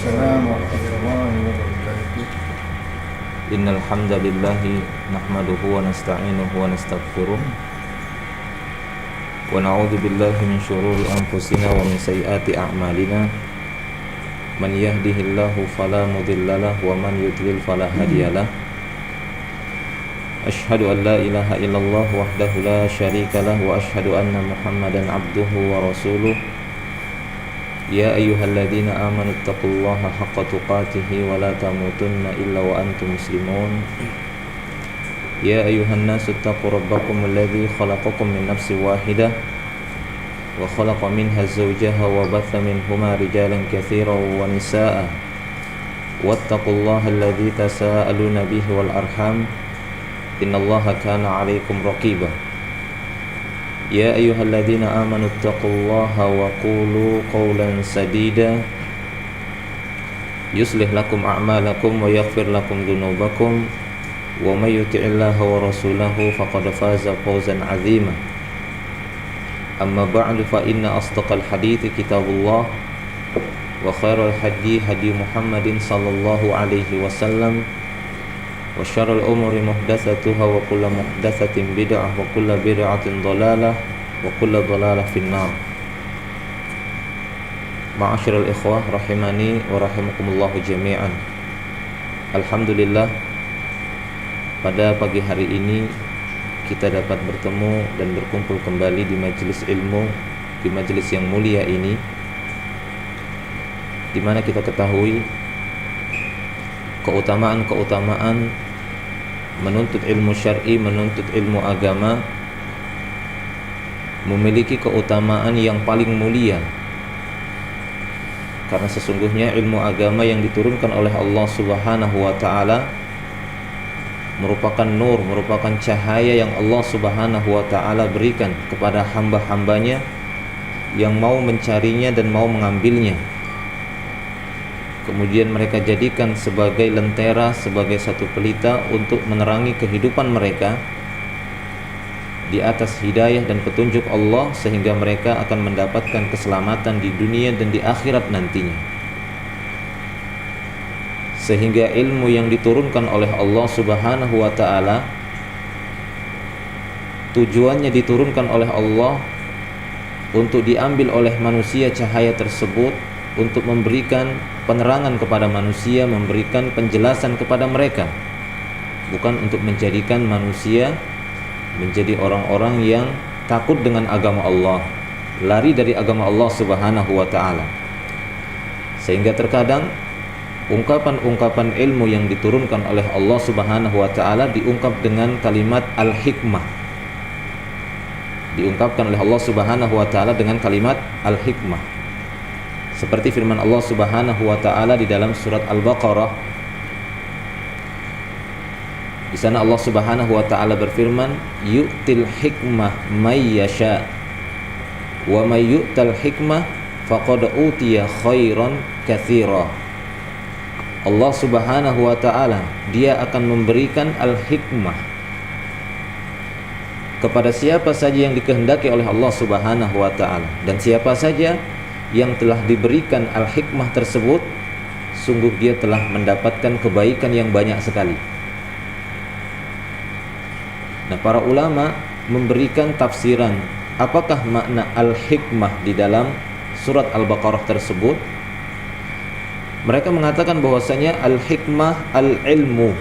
السلام ورحمة الله وبركاته. إن الحمد لله نحمده ونستعينه ونستغفره ونعوذ بالله من شرور أنفسنا ومن سيئات أعمالنا من يهده الله فلا مضل له ومن يضلل فلا هادي له أشهد أن لا إله إلا الله وحده لا شريك له وأشهد أن محمدا عبده ورسوله يا أيها الذين آمنوا اتقوا الله حق تقاته ولا تموتن إلا وأنتم مسلمون يا أيها الناس اتقوا ربكم الذي خلقكم من نفس واحدة وخلق منها زوجها وبث منهما رجالا كثيرا ونساء واتقوا الله الذي تساءلون به والأرحام إن الله كان عليكم رقيبا يا أيها الذين آمنوا اتقوا الله وقولوا قولا سديدا يصلح لكم أعمالكم ويغفر لكم ذنوبكم ومن يطع الله ورسوله فقد فاز فوزا عظيما أما بعد فإن أصدق الحديث كتاب الله وخير الهدي هدي محمد صلى الله عليه وسلم وشر الأمور محدثاتها وكل محدثة بدعة وكل بدعة ضلالة وكل ضلالة في النار. Ma'asyiral ikhwah rahimani wa rahimakumullah jami'an. Alhamdulillah, pada pagi hari ini kita dapat bertemu dan berkumpul kembali di majelis ilmu, di majelis yang mulia ini, di mana kita ketahui keutamaan-keutamaan menuntut ilmu syar'i, menuntut ilmu agama memiliki keutamaan yang paling mulia, karena sesungguhnya ilmu agama yang diturunkan oleh Allah Subhanahu wa ta'ala merupakan nur, merupakan cahaya yang Allah Subhanahu wa ta'ala berikan kepada hamba-hambanya yang mau mencarinya dan mau mengambilnya. Kemudian mereka jadikan sebagai lentera, sebagai satu pelita untuk menerangi kehidupan mereka di atas hidayah dan petunjuk Allah, sehingga mereka akan mendapatkan keselamatan di dunia dan di akhirat nantinya. Sehingga ilmu yang diturunkan oleh Allah Subhanahu wa ta'ala tujuannya diturunkan oleh Allah untuk diambil oleh manusia cahaya tersebut, untuk memberikan penerangan kepada manusia, memberikan penjelasan kepada mereka, bukan untuk menjadikan manusia menjadi orang-orang yang takut dengan agama Allah, lari dari agama Allah Subhanahu wa ta'ala. Sehingga terkadang ungkapan-ungkapan ilmu yang diturunkan oleh Allah Subhanahu wa ta'ala diungkap dengan kalimat al-hikmah, diungkapkan oleh Allah Subhanahu wa ta'ala dengan kalimat al-hikmah, seperti firman Allah Subhanahu wa ta'ala di dalam surat Al-Baqarah. Di sana Allah Subhanahu wa ta'ala berfirman, yu'til hikmah may yasha wa may yu'tal hikmah faqad utiya khairan katsira. Allah Subhanahu wa ta'ala, dia akan memberikan al-hikmah kepada siapa saja yang dikehendaki oleh Allah Subhanahu wa ta'ala, dan siapa saja yang telah diberikan al-hikmah tersebut, sungguh dia telah mendapatkan kebaikan yang banyak sekali. Nah, para ulama memberikan tafsiran apakah makna al-hikmah di dalam surat Al-Baqarah tersebut. Mereka mengatakan bahwasanya al-hikmah al-ilmu,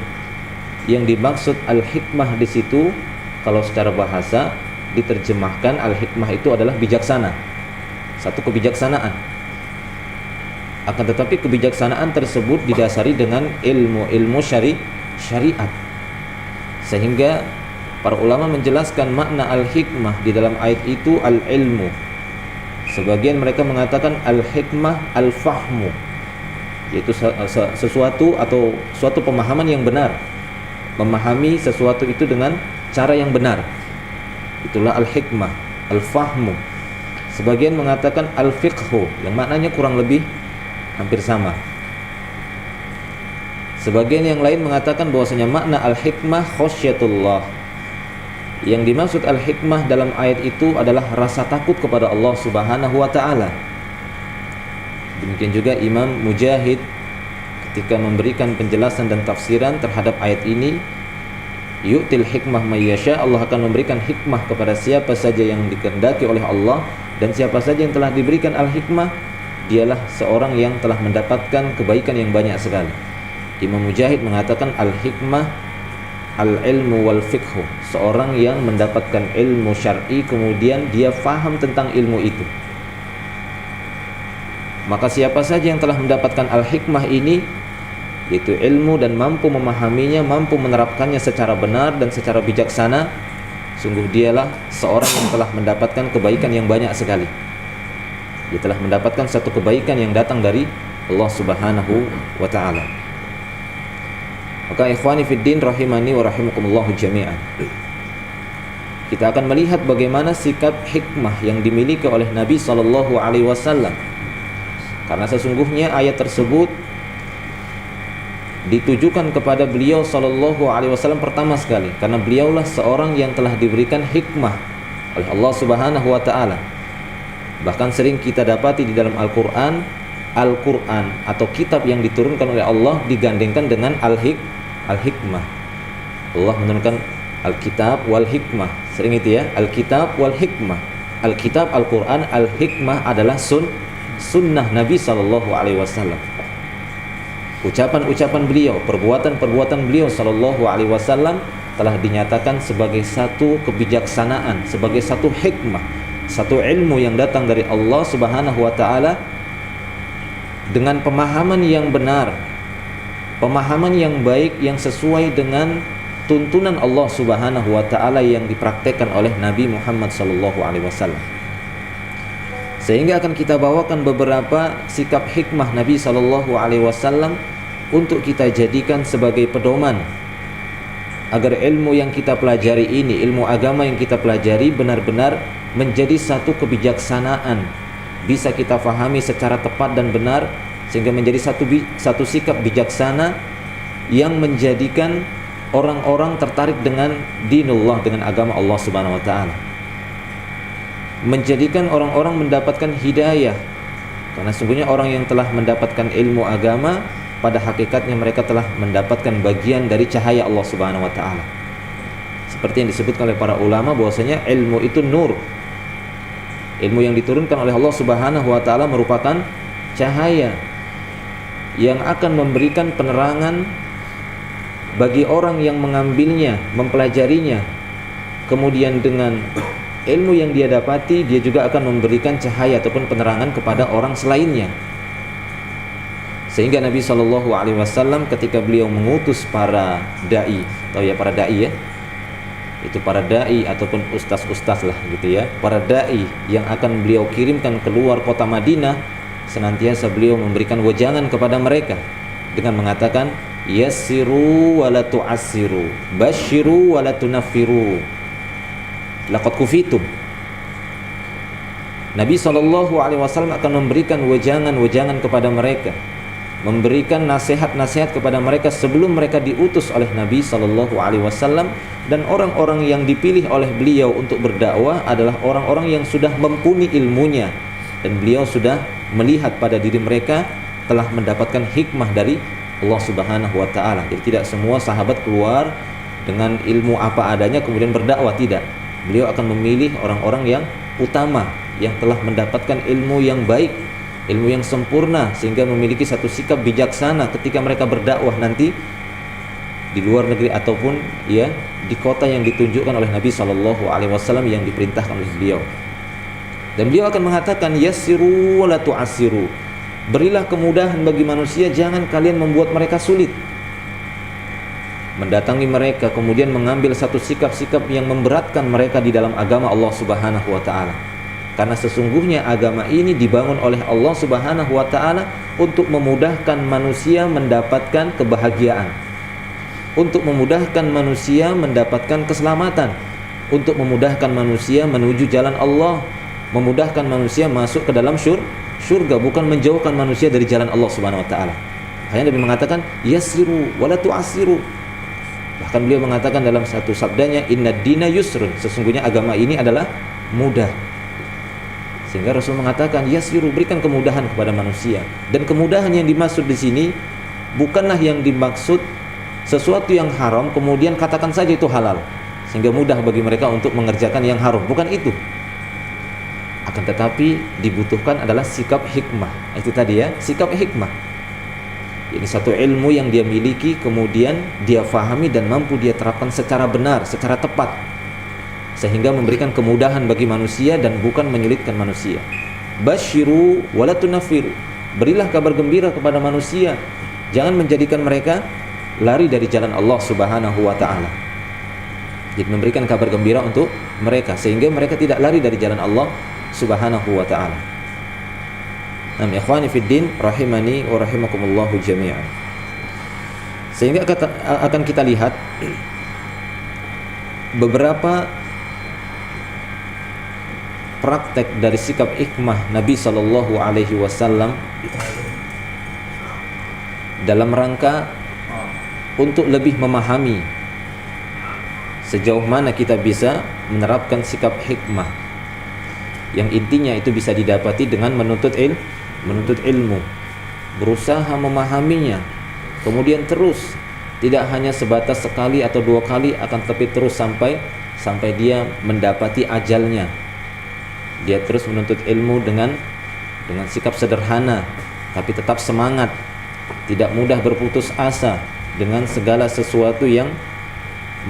yang dimaksud al-hikmah di situ kalau secara bahasa diterjemahkan al-hikmah itu adalah bijaksana, satu kebijaksanaan. Akan tetapi kebijaksanaan tersebut didasari dengan ilmu syariat. Sehingga para ulama menjelaskan makna al-hikmah di dalam ayat itu al-ilmu. Sebagian mereka mengatakan al-hikmah al-fahmu, yaitu sesuatu atau suatu pemahaman yang benar, memahami sesuatu itu dengan cara yang benar. Itulah al-hikmah, al-fahmu. Sebagian mengatakan al-fiqhu, yang maknanya kurang lebih hampir sama. Sebagian yang lain mengatakan bahwasanya makna al-hikmah khasyatullah. Yang dimaksud al-hikmah dalam ayat itu adalah rasa takut kepada Allah Subhanahu wa ta'ala. Demikian juga Imam Mujahid ketika memberikan penjelasan dan tafsiran terhadap ayat ini, yu'til hikmah may yasha, Allah akan memberikan hikmah kepada siapa saja yang dikehendaki oleh Allah, dan siapa saja yang telah diberikan al-hikmah dialah seorang yang telah mendapatkan kebaikan yang banyak sekali. Imam Mujahid mengatakan al-hikmah al-ilmu wal fiqhu, seorang yang mendapatkan ilmu syar'i kemudian dia faham tentang ilmu itu. Maka siapa saja yang telah mendapatkan al-hikmah ini, yaitu ilmu, dan mampu memahaminya, mampu menerapkannya secara benar dan secara bijaksana, sungguh dialah seorang yang telah mendapatkan kebaikan yang banyak sekali. Dia telah mendapatkan satu kebaikan yang datang dari Allah Subhanahu wa ta'ala. Maka ikhwani fiddin rahimani wa rahimakumullahu jami'an, kita akan melihat bagaimana sikap hikmah yang dimiliki oleh Nabi SAW. Karena sesungguhnya ayat tersebut ditujukan kepada beliau sallallahu alaihi wasallam pertama sekali, karena beliaulah seorang yang telah diberikan hikmah oleh Allah Subhanahu wa taala. Bahkan sering kita dapati di dalam Al-Qur'an atau kitab yang diturunkan oleh Allah digandengkan dengan al-hikmah. Allah menurunkan Al-Kitab wal hikmah. Sering itu ya, Al-Kitab wal hikmah. Al-Kitab Al-Qur'an, al-hikmah adalah sunnah Nabi sallallahu alaihi wasallam. Ucapan-ucapan beliau, perbuatan-perbuatan beliau sallallahu alaihi wasallam telah dinyatakan sebagai satu kebijaksanaan, sebagai satu hikmah, satu ilmu yang datang dari Allah Subhanahu wa taala dengan pemahaman yang benar, pemahaman yang baik yang sesuai dengan tuntunan Allah Subhanahu wa taala yang dipraktekkan oleh Nabi Muhammad sallallahu alaihi wasallam. Sehingga akan kita bawakan beberapa sikap hikmah Nabi sallallahu alaihi wasallam untuk kita jadikan sebagai pedoman agar ilmu yang kita pelajari ini, ilmu agama yang kita pelajari benar-benar menjadi satu kebijaksanaan, bisa kita fahami secara tepat dan benar, sehingga menjadi satu sikap bijaksana yang menjadikan orang-orang tertarik dengan dinullah, dengan agama Allah Subhanahu wa taala, menjadikan orang-orang mendapatkan hidayah. Karena sungguhnya orang yang telah mendapatkan ilmu agama, pada hakikatnya mereka telah mendapatkan bagian dari cahaya Allah Subhanahu wa taala. Seperti yang disebutkan oleh para ulama bahwasanya ilmu itu nur. Ilmu yang diturunkan oleh Allah Subhanahu wa taala merupakan cahaya yang akan memberikan penerangan bagi orang yang mengambilnya, mempelajarinya. Kemudian dengan ilmu yang dia dapati, dia juga akan memberikan cahaya ataupun penerangan kepada orang selainnya. Sehingga Nabi SAW ketika beliau mengutus para da'i, atau ya para da'i ya, itu para da'i ataupun ustaz-ustaz lah gitu ya, para da'i yang akan beliau kirimkan keluar kota Madinah, senantiasa beliau memberikan wejangan kepada mereka dengan mengatakan yassiru wa la tu'assiru, basyiru wa la tunaffiru, laqad kufitum. Nabi SAW akan memberikan wejangan-wejangan kepada mereka, memberikan nasihat-nasihat kepada mereka sebelum mereka diutus oleh Nabi SAW. Dan orang-orang yang dipilih oleh beliau untuk berdakwah adalah orang-orang yang sudah mumpuni ilmunya, dan beliau sudah melihat pada diri mereka telah mendapatkan hikmah dari Allah Subhanahu wa taala. Jadi tidak semua sahabat keluar dengan ilmu apa adanya kemudian berdakwah, tidak. Beliau akan memilih orang-orang yang utama, yang telah mendapatkan ilmu yang baik, ilmu yang sempurna, sehingga memiliki satu sikap bijaksana ketika mereka berdakwah nanti di luar negeri ataupun ya di kota yang ditunjukkan oleh Nabi SAW yang diperintahkan oleh beliau. Dan beliau akan mengatakan yassiru wa la tu'assiru, berilah kemudahan bagi manusia, jangan kalian membuat mereka sulit. Mendatangi mereka kemudian mengambil satu sikap-sikap yang memberatkan mereka di dalam agama Allah Subhanahu wa taala. Karena sesungguhnya agama ini dibangun oleh Allah Subhanahu wa taala untuk memudahkan manusia mendapatkan kebahagiaan, untuk memudahkan manusia mendapatkan keselamatan, untuk memudahkan manusia menuju jalan Allah, memudahkan manusia masuk ke dalam syurga, bukan menjauhkan manusia dari jalan Allah Subhanahu wa taala. Hanya Nabi mengatakan yassiru wa la tu'assiru. Bahkan beliau mengatakan dalam satu sabdanya, innad dina yusrun, sesungguhnya agama ini adalah mudah. Sehingga Rasul mengatakan, yasiru, berikan kemudahan kepada manusia. Dan kemudahan yang dimaksud di sini bukanlah yang dimaksud sesuatu yang haram kemudian katakan saja itu halal sehingga mudah bagi mereka untuk mengerjakan yang haram. Bukan itu. Akan tetapi dibutuhkan adalah sikap hikmah. Itu tadi ya, sikap hikmah. Ini satu ilmu yang dia miliki, kemudian dia fahami dan mampu dia terapkan secara benar, secara tepat, sehingga memberikan kemudahan bagi manusia dan bukan menyulitkan manusia. Basyiru wala tunaffiru, berilah kabar gembira kepada manusia, jangan menjadikan mereka lari dari jalan Allah Subhanahu wa taala. Jadi memberikan kabar gembira untuk mereka sehingga mereka tidak lari dari jalan Allah Subhanahu wa taala. Nah, ikhwani fid din rahimani wa rahimakumullahu jami'an. Sehingga akan kita lihat beberapa praktek dari sikap hikmah Nabi sallallahu alaihi wasallam dalam rangka untuk lebih memahami sejauh mana kita bisa menerapkan sikap hikmah yang intinya itu bisa didapati dengan menuntut ilmu, berusaha memahaminya, kemudian terus, tidak hanya sebatas sekali atau dua kali, akan tetapi terus sampai dia mendapati ajalnya. Dia terus menuntut ilmu dengan sikap sederhana, tapi tetap semangat, tidak mudah berputus asa dengan segala sesuatu yang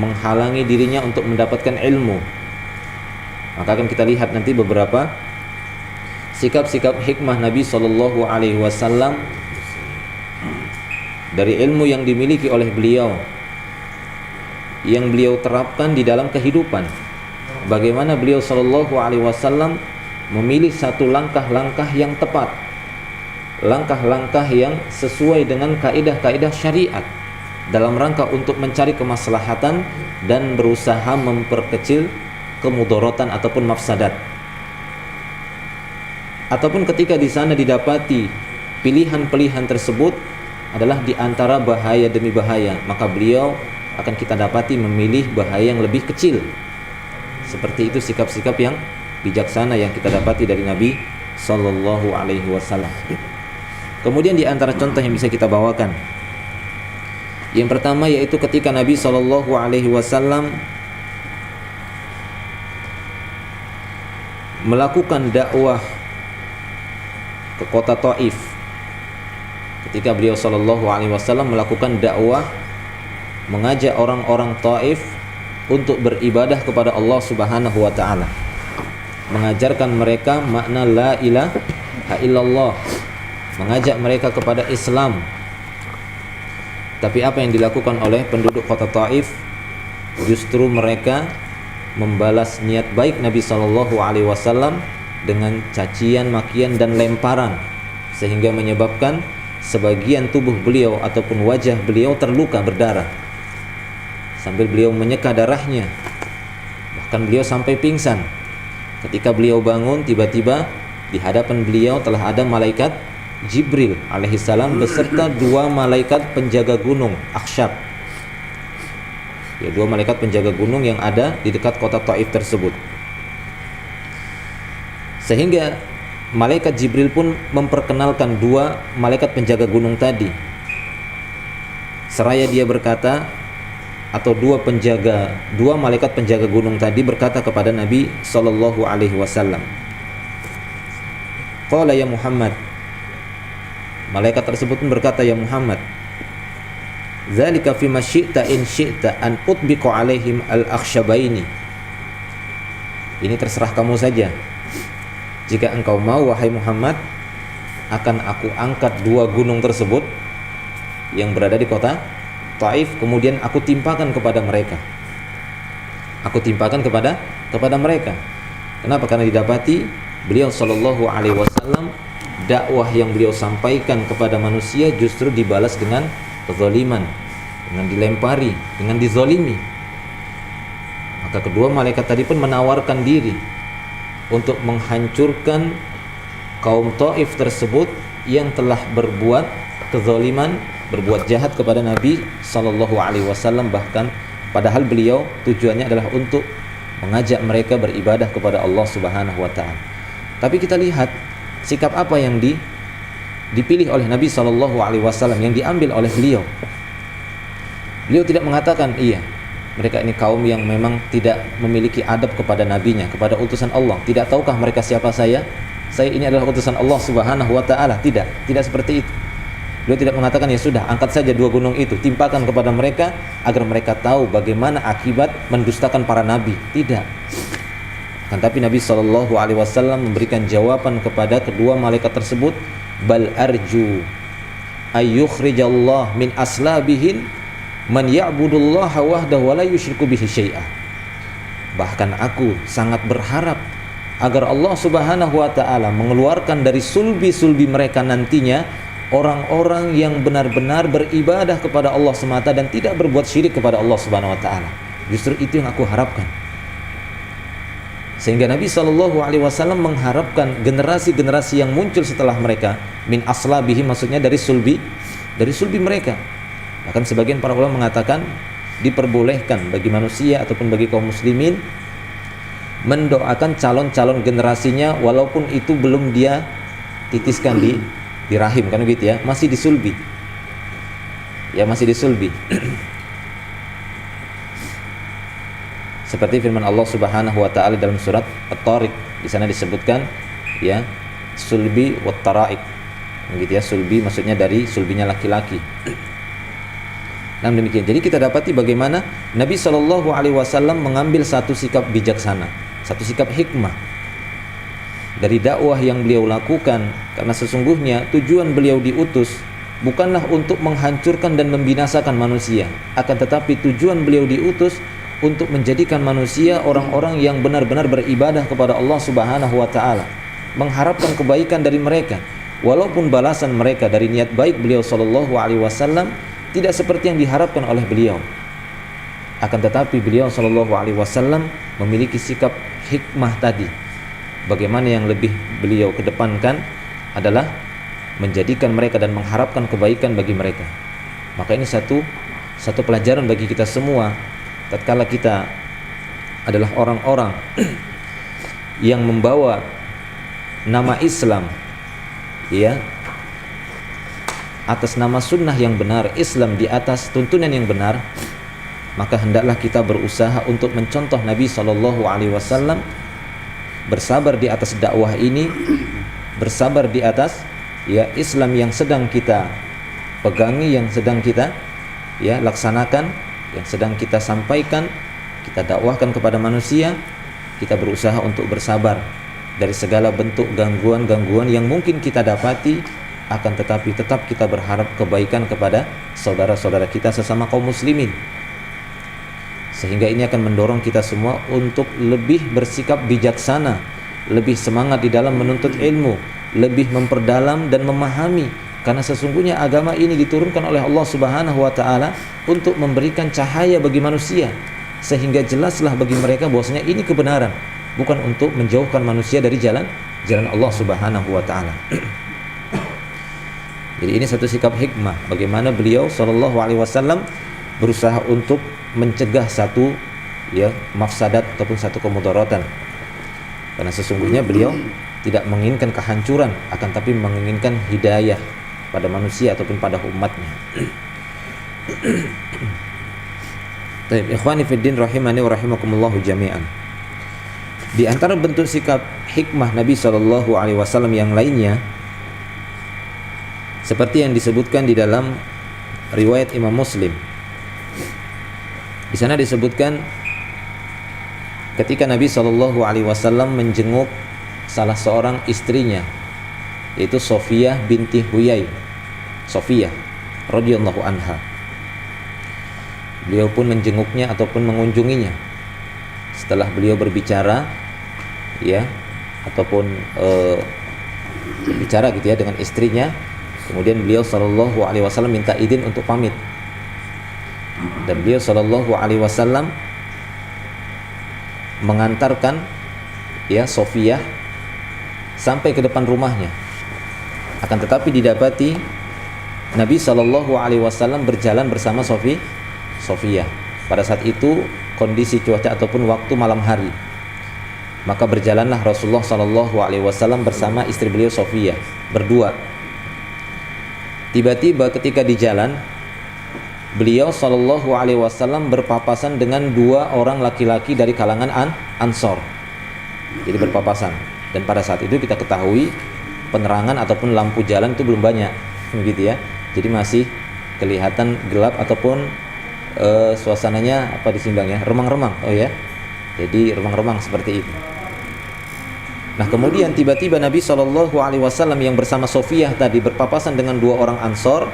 menghalangi dirinya untuk mendapatkan ilmu. Maka akan kita lihat nanti beberapa sikap-sikap hikmah Nabi sallallahu alaihi wasallam dari ilmu yang dimiliki oleh beliau, yang beliau terapkan di dalam kehidupan. Bagaimana beliau sallallahu alaihi wasallam memilih satu langkah-langkah yang tepat, langkah-langkah yang sesuai dengan kaidah-kaidah syariat dalam rangka untuk mencari kemaslahatan dan berusaha memperkecil kemudaratan ataupun mafsadat. Ataupun ketika di sana didapati pilihan-pilihan tersebut adalah di antara bahaya demi bahaya, maka beliau akan kita dapati memilih bahaya yang lebih kecil. Seperti itu sikap-sikap yang bijaksana yang kita dapati dari Nabi sallallahu alaihi wasallam. Kemudian di antara contoh yang bisa kita bawakan, yang pertama yaitu ketika Nabi sallallahu alaihi wasallam melakukan dakwah ke kota Taif. Ketika beliau sallallahu alaihi wasallam melakukan dakwah, mengajak orang-orang Taif untuk beribadah kepada Allah Subhanahu wa taala, mengajarkan mereka makna la ilaha illallah, mengajak mereka kepada Islam. Tapi apa yang dilakukan oleh penduduk kota Taif? Justru mereka membalas niat baik Nabi sallallahu alaihi wasallam dengan cacian, makian dan lemparan, sehingga menyebabkan sebagian tubuh beliau ataupun wajah beliau terluka berdarah sambil beliau menyeka darahnya. Bahkan beliau sampai pingsan. Ketika beliau bangun, tiba-tiba di hadapan beliau telah ada malaikat Jibril alaihissalam beserta dua malaikat penjaga gunung Aksyab. Ya, dua malaikat penjaga gunung yang ada di dekat kota Taif tersebut. Sehingga malaikat Jibril pun memperkenalkan dua malaikat penjaga gunung tadi. Seraya dia berkata, atau dua malaikat penjaga gunung tadi berkata kepada Nabi sallallahu alaihi wasallam, qala ya Muhammad, malaikat tersebut pun berkata, ya Muhammad, zalika fima syi'ta in syi'ta an utbiqu alaihim al-akhsyabaini. Ini terserah kamu saja. Jika engkau mau wahai Muhammad, akan aku angkat dua gunung tersebut yang berada di kota Taif, kemudian aku timpakan kepada mereka. Aku timpakan kepada mereka. Kenapa? Karena didapati beliau sallallahu alaihi wasallam, dakwah yang beliau sampaikan kepada manusia justru dibalas dengan kezaliman, dengan dilempari, dengan dizolimi. Maka kedua malaikat tadi pun menawarkan diri untuk menghancurkan kaum Taif tersebut yang telah berbuat kezaliman, berbuat jahat kepada Nabi sallallahu alaihi wasallam, bahkan padahal beliau tujuannya adalah untuk mengajak mereka beribadah kepada Allah Subhanahu wa taala. Tapi kita lihat sikap apa yang dipilih oleh Nabi SAW, yang diambil oleh beliau. Beliau tidak mengatakan, iya, mereka ini kaum yang memang tidak memiliki adab kepada nabinya, kepada utusan Allah. Tidak tahukah mereka siapa saya? Saya ini adalah utusan Allah Subhanahu wa taala. Tidak seperti itu. Beliau tidak mengatakan, ya sudah, angkat saja 2 gunung itu, timpakan kepada mereka agar mereka tahu bagaimana akibat mendustakan para nabi. Tidak. Kan tapi Nabi SAW memberikan jawaban kepada kedua malaikat tersebut, bal arju ayyukhrijallah min aslabihin man ya'budullaha wahdahu wa la yusyriku bihi syai'a. Bahkan aku sangat berharap agar Allah Subhanahu wa taala mengeluarkan dari sulbi-sulbi mereka nantinya orang-orang yang benar-benar beribadah kepada Allah semata dan tidak berbuat syirik kepada Allah Subhanahu wa taala. Justru itu yang aku harapkan. Sehingga Nabi SAW mengharapkan generasi-generasi yang muncul setelah mereka, min aslabihi, maksudnya dari sulbi mereka. Bahkan sebagian para ulama mengatakan diperbolehkan bagi manusia ataupun bagi kaum muslimin mendoakan calon-calon generasinya walaupun itu belum dia titiskan di rahim, kan begitu ya, masih disulbi. Ya, masih disulbi. Seperti firman Allah Subhanahu wa taala dalam surat At-Tariq, di sana disebutkan ya, sulbi wat taraik. Begitu ya, sulbi maksudnya dari sulbinya laki-laki. Nah, demikian. Jadi kita dapati bagaimana Nabi SAW mengambil satu sikap bijaksana, satu sikap hikmah dari dakwah yang beliau lakukan, karena sesungguhnya tujuan beliau diutus bukanlah untuk menghancurkan dan membinasakan manusia, akan tetapi tujuan beliau diutus untuk menjadikan manusia orang-orang yang benar-benar beribadah kepada Allah Subhanahu wa taala, mengharapkan kebaikan dari mereka, walaupun balasan mereka dari niat baik beliau sallallahu alaihi wasallam tidak seperti yang diharapkan oleh beliau. Akan tetapi beliau sallallahu alaihi wasallam memiliki sikap hikmah tadi. Bagaimana yang lebih beliau kedepankan adalah menjadikan mereka dan mengharapkan kebaikan bagi mereka. Maka ini satu pelajaran bagi kita semua tatkala kita adalah orang-orang yang membawa nama Islam, ya, atas nama sunnah yang benar, Islam di atas tuntunan yang benar, maka hendaklah kita berusaha untuk mencontoh Nabi SAW, bersabar di atas dakwah ini, bersabar di atas ya Islam yang sedang kita pegangi, yang sedang kita ya laksanakan, yang sedang kita sampaikan, kita dakwahkan kepada manusia. Kita berusaha untuk bersabar dari segala bentuk gangguan-gangguan yang mungkin kita dapati, akan tetapi tetap kita berharap kebaikan kepada saudara-saudara kita sesama kaum muslimin. Sehingga ini akan mendorong kita semua untuk lebih bersikap bijaksana, lebih semangat di dalam menuntut ilmu, lebih memperdalam dan memahami, karena sesungguhnya agama ini diturunkan oleh Allah Subhanahu wa taala untuk memberikan cahaya bagi manusia, sehingga jelaslah bagi mereka bahwasanya ini kebenaran, bukan untuk menjauhkan manusia dari jalan Allah Subhanahu wa taala. Jadi ini satu sikap hikmah bagaimana beliau sallallahu alaihi wasallam berusaha untuk mencegah satu ya mafsadat ataupun satu kemudaratan. Karena sesungguhnya beliau tidak menginginkan kehancuran, akan tapi menginginkan hidayah pada manusia ataupun pada umatnya. Baik, ikhwani fiddin rahimani wa rahimakumullah jami'an. Di antara bentuk sikap hikmah Nabi sallallahu alaihi wasallam yang lainnya, seperti yang disebutkan di dalam riwayat Imam Muslim. Di sana disebutkan ketika Nabi sallallahu alaihi wasallam menjenguk salah seorang istrinya, yaitu Sofiyah binti Huyai, Sofiyah radhiyallahu anha. Beliau pun menjenguknya ataupun mengunjunginya. Setelah beliau berbicara ya ataupun berbicara gitu ya dengan istrinya, kemudian beliau sallallahu alaihi wasallam minta izin untuk pamit. Dan beliau sallallahu alaihi wasallam mengantarkan ya Sofiyah sampai ke depan rumahnya. Akan tetapi didapati Nabi sallallahu alaihi wasallam berjalan bersama Sofiyah. Pada saat itu kondisi cuaca ataupun waktu malam hari. Maka berjalanlah Rasulullah Shallallahu Alaihi Wasallam bersama istri beliau Sofiyah berdua. Tiba-tiba ketika di jalan, beliau Shallallahu Alaihi Wasallam berpapasan dengan dua orang laki-laki dari kalangan Ansor. Jadi berpapasan. Dan pada saat itu kita ketahui penerangan ataupun lampu jalan itu belum banyak, begitu ya. Jadi masih kelihatan gelap ataupun suasananya apa di sini bang ya, remang-remang. Oh ya, jadi remang-remang seperti itu. Nah kemudian tiba-tiba Nabi Shallallahu Alaihi Wasallam yang bersama Sofiyah tadi berpapasan dengan dua orang Ansor.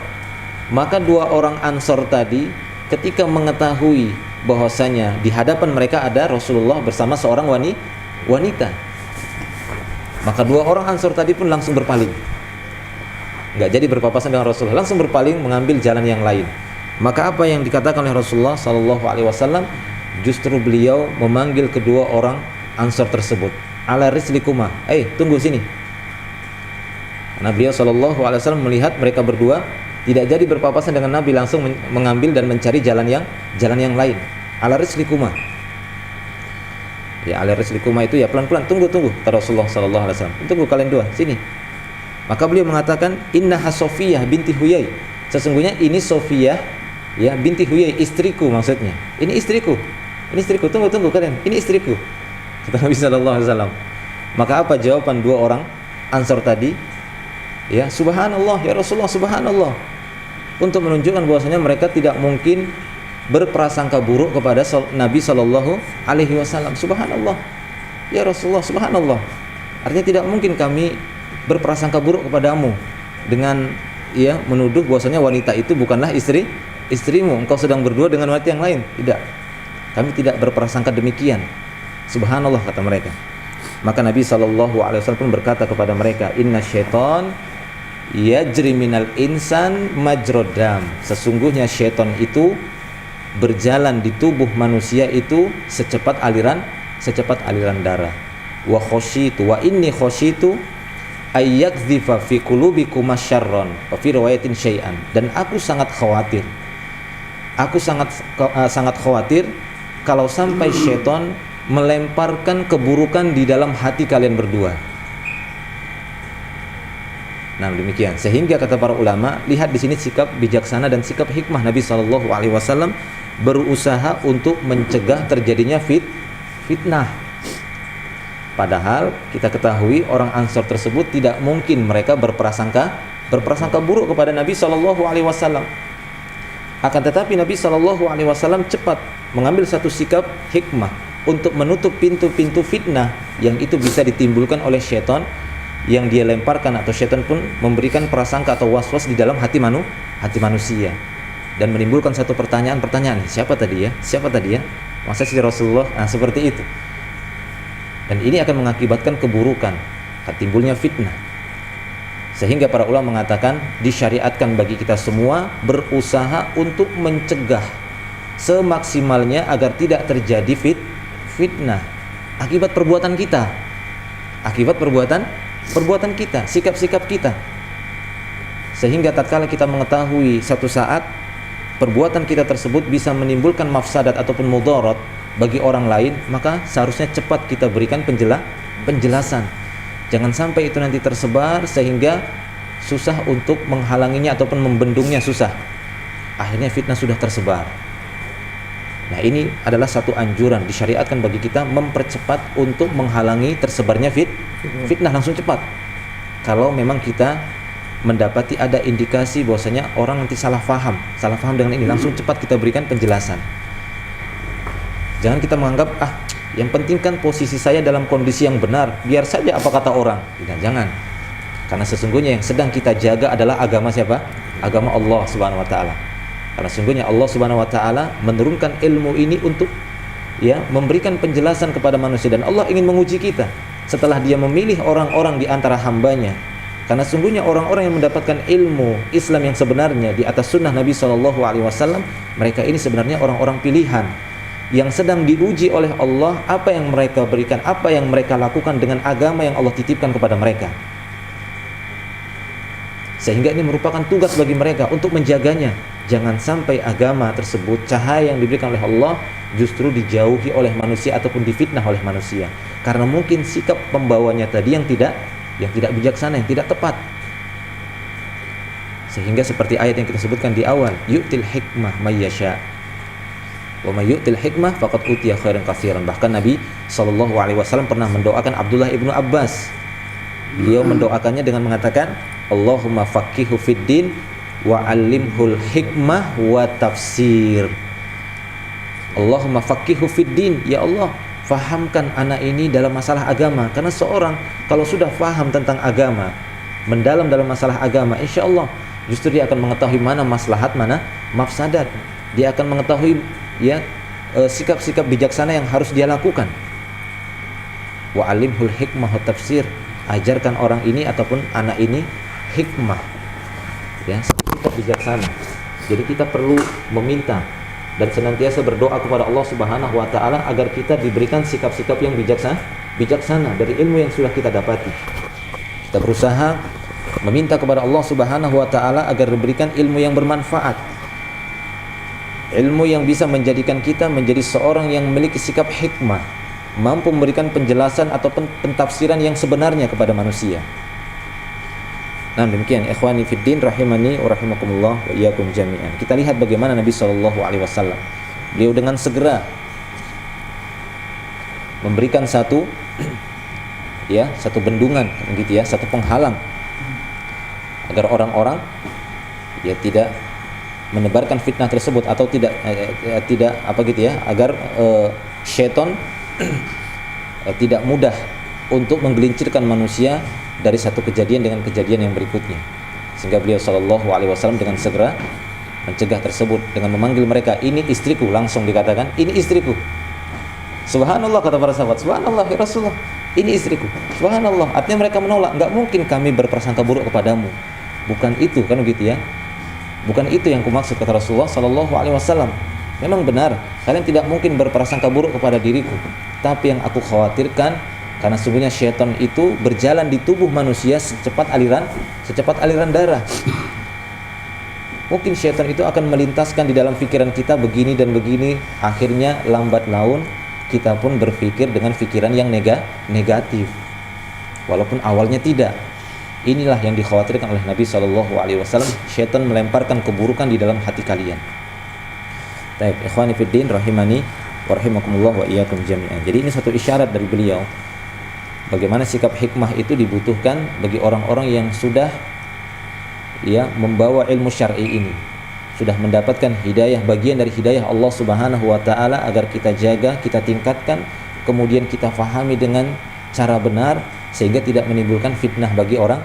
Maka dua orang Ansor tadi ketika mengetahui bahwasanya di hadapan mereka ada Rasulullah bersama seorang wanita, maka dua orang Ansor tadi pun langsung berpaling. Nggak jadi berpapasan dengan Rasulullah, langsung berpaling mengambil jalan yang lain. Maka apa yang dikatakan oleh Rasulullah Shallallahu Alaihi Wasallam, justru beliau memanggil kedua orang Ansor tersebut. Ala rislikuma, tunggu sini. Karena beliau Shallallahu Alaihi Wasallam melihat mereka berdua tidak jadi berpapasan dengan Nabi, langsung mengambil dan mencari jalan yang lain. Ala rislikuma. Ya, ala rislikuma itu ya pelan-pelan, tunggu kata Rasulullah Shallallahu Alaihi Wasallam. Tunggu kalian dua, sini. Maka beliau mengatakan, Innaha Sofiyah binti Huyai. Sesungguhnya ini Sofiyah ya binti Huyai, istriku maksudnya. Ini istriku. Tunggu kalian. Ini istriku. Kata Nabi Sallallahu Alaihi Wasallam. Maka apa jawaban dua orang Ansor tadi? Ya, subhanallah ya Rasulullah, subhanallah. Untuk menunjukkan bahwasanya mereka tidak mungkin berprasangka buruk kepada Nabi Sallallahu Alaihi Wasallam. Subhanallah ya Rasulullah, subhanallah. Artinya tidak mungkin kami berprasangka buruk kepadamu dengan ya menuduh bahwasanya wanita itu bukanlah istrimu. Engkau sedang berdua dengan wanita yang lain. Tidak. Kami tidak berprasangka demikian. Subhanallah kata mereka. Maka Nabi Shallallahu Alaihi Wasallam pun berkata kepada mereka, Inna syaitan yajri minal insan majrodam. Sesungguhnya syaitan itu berjalan di tubuh manusia itu secepat aliran darah. Wa inni khosyitu ayyakdzifa fi qulubikum asyarron wa fi riwayatin syai'an. Dan aku sangat khawatir. Sangat khawatir kalau sampai syaitan melemparkan keburukan di dalam hati kalian berdua. Nah demikian. Sehingga kata para ulama, lihat di sini sikap bijaksana dan sikap hikmah Nabi Shallallahu Alaihi Wasallam berusaha untuk mencegah terjadinya fitnah. Padahal kita ketahui orang Ansor tersebut tidak mungkin mereka berprasangka buruk kepada Nabi Shallallahu Alaihi Wasallam. Akan tetapi Nabi Shallallahu Alaihi Wasallam cepat mengambil satu sikap hikmah untuk menutup pintu-pintu fitnah yang itu bisa ditimbulkan oleh syaitan yang dia lemparkan, atau syaitan pun memberikan prasangka atau was-was di dalam hati manusia dan menimbulkan satu pertanyaan, siapa tadi ya masa si Rasulullah. Nah seperti itu, dan ini akan mengakibatkan keburukan, timbulnya fitnah. Sehingga para ulama mengatakan disyariatkan bagi kita semua berusaha untuk mencegah semaksimalnya agar tidak terjadi fitnah akibat perbuatan kita, sikap-sikap kita. Sehingga tatkala kita mengetahui satu saat perbuatan kita tersebut bisa menimbulkan mafsadat ataupun mudarat bagi orang lain, maka seharusnya cepat kita berikan penjelasan. Jangan sampai itu nanti tersebar sehingga susah untuk menghalanginya ataupun membendungnya, susah. Akhirnya fitnah sudah tersebar. Nah ini adalah satu anjuran, disyariatkan bagi kita mempercepat untuk menghalangi tersebarnya fitnah langsung cepat. Kalau memang kita mendapati ada indikasi bahwasanya orang nanti salah faham dengan ini, langsung cepat kita berikan penjelasan. Jangan kita menganggap yang penting kan posisi saya dalam kondisi yang benar, biar saja apa kata orang. Tidak, jangan. Karena sesungguhnya yang sedang kita jaga adalah agama siapa? Agama Allah Subhanahu wa taala. Karena sesungguhnya Allah Subhanahu wa taala menurunkan ilmu ini untuk memberikan penjelasan kepada manusia, dan Allah ingin menguji kita setelah Dia memilih orang-orang di antara hambanya. Karena sungguhnya orang-orang yang mendapatkan ilmu Islam yang sebenarnya di atas sunnah Nabi SAW, mereka ini sebenarnya orang-orang pilihan yang sedang diuji oleh Allah, apa yang mereka berikan, apa yang mereka lakukan dengan agama yang Allah titipkan kepada mereka. Sehingga ini merupakan tugas bagi mereka untuk menjaganya. jangan sampai agama tersebut, cahaya yang diberikan oleh Allah justru dijauhi oleh manusia ataupun difitnah oleh manusia, karena mungkin sikap pembawanya tadi yang tidak bijaksana, yang tidak tepat. Sehingga seperti ayat yang kita sebutkan di awal, yu'til hikmah may yasha wa may yu'til hikmah faqad utiya khairan katsiran. Bahkan Nabi SAW pernah mendoakan Abdullah ibnu Abbas. Beliau mendoakannya dengan mengatakan, Allahumma faqihu fid din wa 'allimhul hikmah wa tafsir. Allahumma faqihu fid din, ya Allah, fahamkan anak ini dalam masalah agama. Karena seorang kalau sudah faham tentang agama, mendalam dalam masalah agama, insya Allah justru dia akan mengetahui mana maslahat, mana mafsadat. Dia akan mengetahui sikap-sikap bijaksana yang harus dia lakukan. Wa 'allimhul hikmah wa tafsir, ajarkan orang ini ataupun anak ini hikmah, sikap bijaksana. Jadi kita perlu meminta dan senantiasa berdoa kepada Allah Subhanahu wa taala agar kita diberikan sikap-sikap yang bijaksana dari ilmu yang sudah kita dapati. Kita berusaha meminta kepada Allah Subhanahu wa taala agar diberikan ilmu yang bermanfaat. Ilmu yang bisa menjadikan kita menjadi seorang yang memiliki sikap hikmah, mampu memberikan penjelasan ataupun pentafsiran yang sebenarnya kepada manusia. Nah, demikian ikhwani fiddin rahimani wa rahimakumullah wa iyyakum jami'an. Kita lihat bagaimana Nabi SAW. Beliau dengan segera memberikan satu bendungan satu penghalang agar orang-orang tidak menebarkan fitnah tersebut atau agar syaitan tidak mudah untuk menggelincirkan manusia dari satu kejadian dengan kejadian yang berikutnya. Sehingga beliau SAW dengan segera mencegah tersebut dengan memanggil mereka, ini istriku. Langsung dikatakan, ini istriku. Subhanallah, kata para sahabat, subhanallah ya Rasulullah, ini istriku. Subhanallah, artinya mereka menolak, enggak mungkin kami berprasangka buruk kepadamu. Bukan itu, kan begitu ya. Bukan itu yang kumaksud, kata Rasulullah SAW. Memang benar, kalian tidak mungkin berprasangka buruk kepada diriku. Tapi yang aku khawatirkan, karena sesungguhnya syaitan itu berjalan di tubuh manusia secepat aliran darah. Mungkin syaitan itu akan melintaskan di dalam pikiran kita begini dan begini. Akhirnya lambat laun kita pun berpikir dengan pikiran yang negatif, walaupun awalnya tidak. Inilah yang dikhawatirkan oleh Nabi SAW. Syaitan melemparkan keburukan di dalam hati kalian. Baik, ikhwani fiddin rahimani wa rahimakumullah wa iyyakum jami'an. Jadi ini satu isyarat dari beliau bagaimana sikap hikmah itu dibutuhkan bagi orang-orang yang sudah membawa ilmu syar'i ini, sudah mendapatkan hidayah, bagian dari hidayah Allah Subhanahu wa taala, agar kita jaga, kita tingkatkan, kemudian kita fahami dengan cara benar sehingga tidak menimbulkan fitnah bagi orang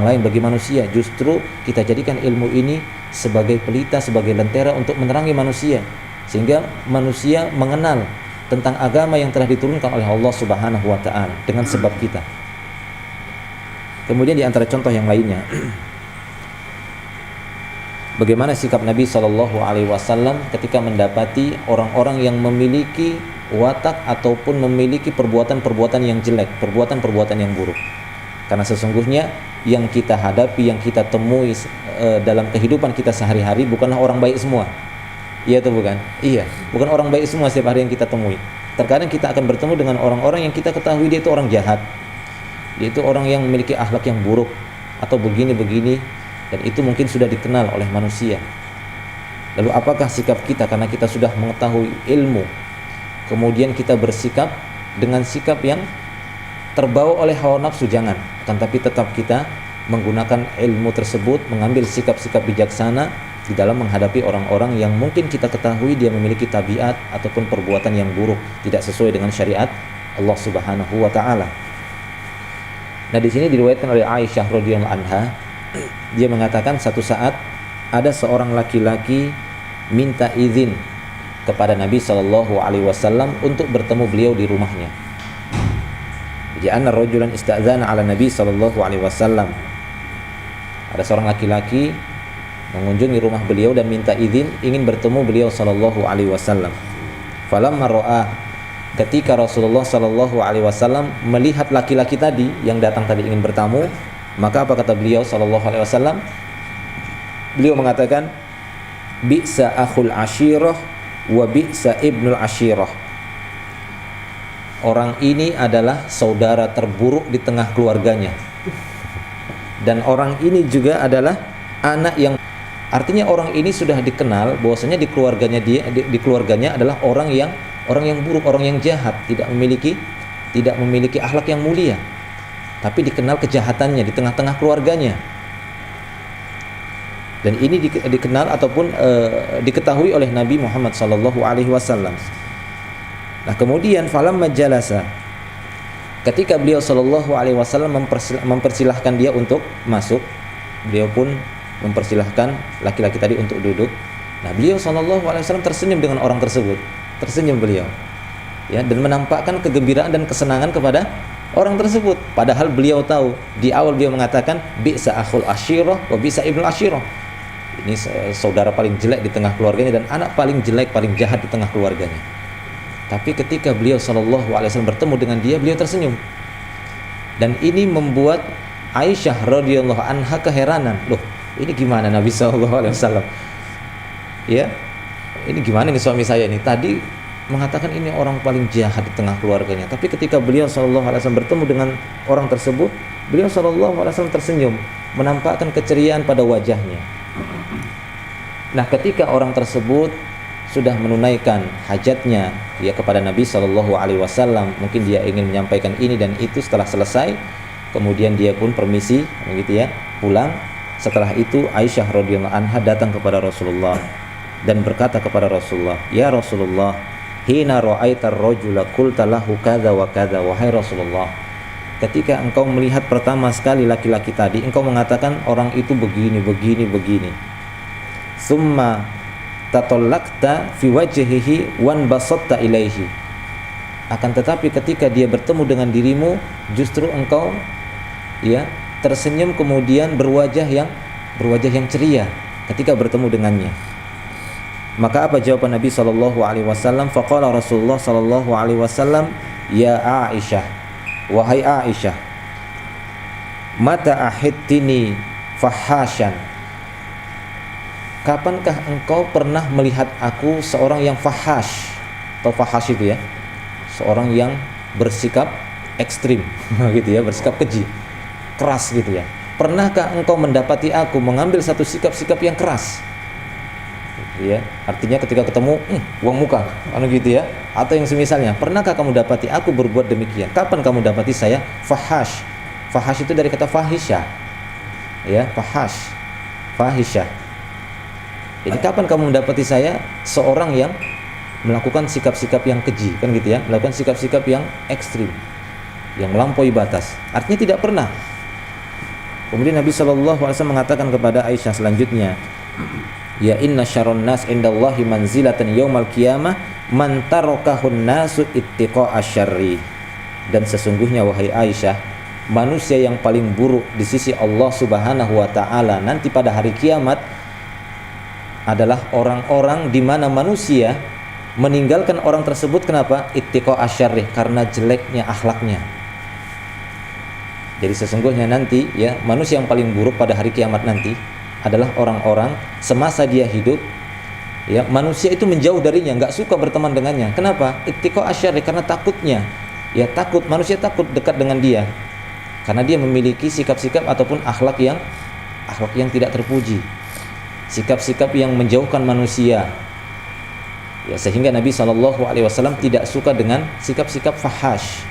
lain, bagi manusia. Justru kita jadikan ilmu ini sebagai pelita, sebagai lentera untuk menerangi manusia, sehingga manusia mengenal tentang agama yang telah diturunkan oleh Allah Subhanahu wa taala dengan sebab kita. Kemudian di antara contoh yang lainnya, bagaimana sikap Nabi SAW ketika mendapati orang-orang yang memiliki watak ataupun memiliki perbuatan-perbuatan yang jelek, perbuatan-perbuatan yang buruk. Karena sesungguhnya yang kita hadapi, yang kita temui dalam kehidupan kita sehari-hari bukanlah orang baik semua. Iya atau bukan? Iya, bukan orang baik semua setiap hari yang kita temui. Terkadang kita akan bertemu dengan orang-orang yang kita ketahui dia itu orang jahat, dia itu orang yang memiliki akhlak yang buruk atau begini-begini, dan itu mungkin sudah dikenal oleh manusia. Lalu apakah sikap kita karena kita sudah mengetahui ilmu, kemudian kita bersikap dengan sikap yang terbawa oleh hawa nafsu? Jangan, akan tapi tetap kita menggunakan ilmu tersebut, mengambil sikap-sikap bijaksana di dalam menghadapi orang-orang yang mungkin kita ketahui dia memiliki tabiat ataupun perbuatan yang buruk, tidak sesuai dengan syariat Allah Subhanahu wa taala. Nah, di sini diriwayatkan oleh Aisyah radhiyallahu anha, dia mengatakan satu saat ada seorang laki-laki minta izin kepada Nabi SAW untuk bertemu beliau di rumahnya. Jadi anna rajulan ista'dzana ala Nabi SAW. Ada seorang laki-laki mengunjungi rumah beliau dan minta izin ingin bertemu beliau SAW. Falamma ra'ah, ketika Rasulullah SAW melihat laki-laki tadi yang datang tadi ingin bertamu, maka apa kata beliau SAW? Beliau mengatakan, bi'sa akhul ashirah wa bi'sa ibnul ashirah. Orang ini adalah saudara terburuk di tengah keluarganya. Dan orang ini juga adalah anak yang, artinya orang ini sudah dikenal bahwasanya di keluarganya adalah orang yang buruk, orang yang jahat, tidak memiliki akhlak yang mulia. Tapi dikenal kejahatannya di tengah-tengah keluarganya. Dan ini dikenal ataupun diketahui oleh Nabi Muhammad SAW. Nah, kemudian falamma jalasa, ketika beliau SAW mempersilahkan dia untuk masuk, beliau pun mempersilahkan laki-laki tadi untuk duduk. Nah, beliau SAW tersenyum dengan orang tersebut, tersenyum beliau, ya, dan menampakkan kegembiraan dan kesenangan kepada orang tersebut. Padahal beliau tahu, di awal beliau mengatakan bi'sa akhul ashirah wa bi'sa ibnul ashirah. Ini saudara paling jelek di tengah keluarganya dan anak paling jelek, paling jahat di tengah keluarganya. Tapi ketika beliau SAW bertemu dengan dia, beliau tersenyum. Dan ini membuat Aisyah radhiyallahu anha keheranan. Loh, ini gimana Nabi SAW? Ya, ini gimana nih suami saya ini? Tadi mengatakan ini orang paling jahat di tengah keluarganya. Tapi ketika beliau SAW bertemu dengan orang tersebut, beliau SAW tersenyum, menampakkan keceriaan pada wajahnya. Nah, ketika orang tersebut sudah menunaikan hajatnya dia kepada Nabi SAW, mungkin dia ingin menyampaikan ini dan itu, setelah selesai kemudian dia pun permisi begitu ya, pulang. Setelah itu Aisyah radhiyallahu anha datang kepada Rasulullah dan berkata kepada Rasulullah, "Ya Rasulullah, hina ra'aitar rajula qulta lahu kadza wa kadza." Wahai Rasulullah, ketika engkau melihat pertama sekali laki-laki tadi, engkau mengatakan orang itu begini. Summa tatallaqta fi wajhihi wan basatta ilaihi. Akan tetapi ketika dia bertemu dengan dirimu, justru engkau ya tersenyum, kemudian berwajah yang ceria ketika bertemu dengannya. Maka apa jawaban Nabi SAW? Faqala Rasulullah SAW, "Ya Aisyah, wahai Aisyah, mata ahittini fahasyan, kapankah engkau pernah melihat aku seorang yang fahash?" Atau fahash itu ya, seorang yang bersikap ekstrim gitu ya, bersikap keji, keras gitu ya. Pernahkah engkau mendapati aku mengambil satu sikap-sikap yang keras? Ya, artinya ketika ketemu buang muka, gitu ya, atau yang semisalnya. Pernahkah kamu dapati aku berbuat demikian? Kapan kamu dapati saya fahash? Fahash itu dari kata fahisha, ya, fahash, fahisha. Jadi kapan kamu mendapati saya seorang yang melakukan sikap-sikap yang keji, kan gitu ya, melakukan sikap-sikap yang ekstrim, yang melampaui batas? Artinya tidak pernah. Kemudian Nabi SAW mengatakan kepada Aisyah selanjutnya, "Ya inna syarrun nas indallahi manzilatan yaumal qiyamah man tarakahun nasu ittiqa'a syarri." Dan sesungguhnya wahai Aisyah, manusia yang paling buruk di sisi Allah Subhanahu wa taala nanti pada hari kiamat adalah orang-orang di mana manusia meninggalkan orang tersebut. Kenapa? Ittiqa'a syarri, karena jeleknya akhlaknya. Jadi sesungguhnya nanti ya, manusia yang paling buruk pada hari kiamat nanti adalah orang-orang semasa dia hidup ya, manusia itu menjauh darinya, enggak suka berteman dengannya. Kenapa? Ittiqa'a syarri, karena takutnya. Ya, takut, manusia takut dekat dengan dia karena dia memiliki sikap-sikap ataupun akhlak yang tidak terpuji. Sikap-sikap yang menjauhkan manusia. Ya, sehingga Nabi SAW tidak suka dengan sikap-sikap fahash,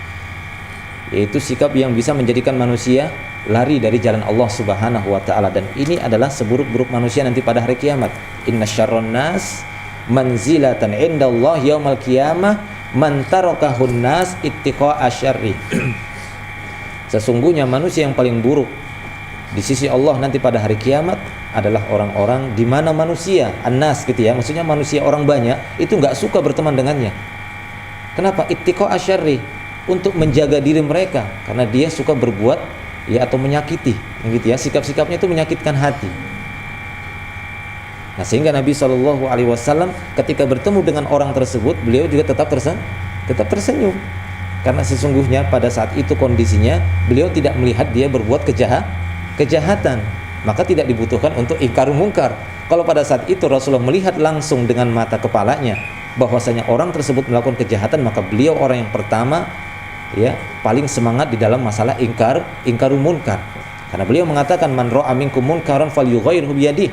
yaitu sikap yang bisa menjadikan manusia lari dari jalan Allah Subhanahu wa taala. Dan ini adalah seburuk-buruk manusia nanti pada hari kiamat. Inna syarrun nas manzilatan indallahi yaumal qiyamah man tarakahun nas ittiqa'a syarri. Sesungguhnya manusia yang paling buruk di sisi Allah nanti pada hari kiamat adalah orang-orang di mana manusia, an-nas gitu ya, maksudnya manusia orang banyak itu enggak suka berteman dengannya. Kenapa? Ittiqa'a syarri, untuk menjaga diri mereka, karena dia suka berbuat ya atau menyakiti gitu ya, sikap-sikapnya itu menyakitkan hati. Nah, sehingga Nabi SAW ketika bertemu dengan orang tersebut, beliau juga tetap tersenyum, karena sesungguhnya pada saat itu kondisinya beliau tidak melihat dia berbuat kejahatan, maka tidak dibutuhkan untuk ingkar mungkar. Kalau pada saat itu Rasulullah melihat langsung dengan mata kepalanya bahwasanya orang tersebut melakukan kejahatan, maka beliau orang yang pertama ya paling semangat di dalam masalah ingkarul munkar. Karena beliau mengatakan man ra'a minkum munkaran falyughayyirhu biyadihi.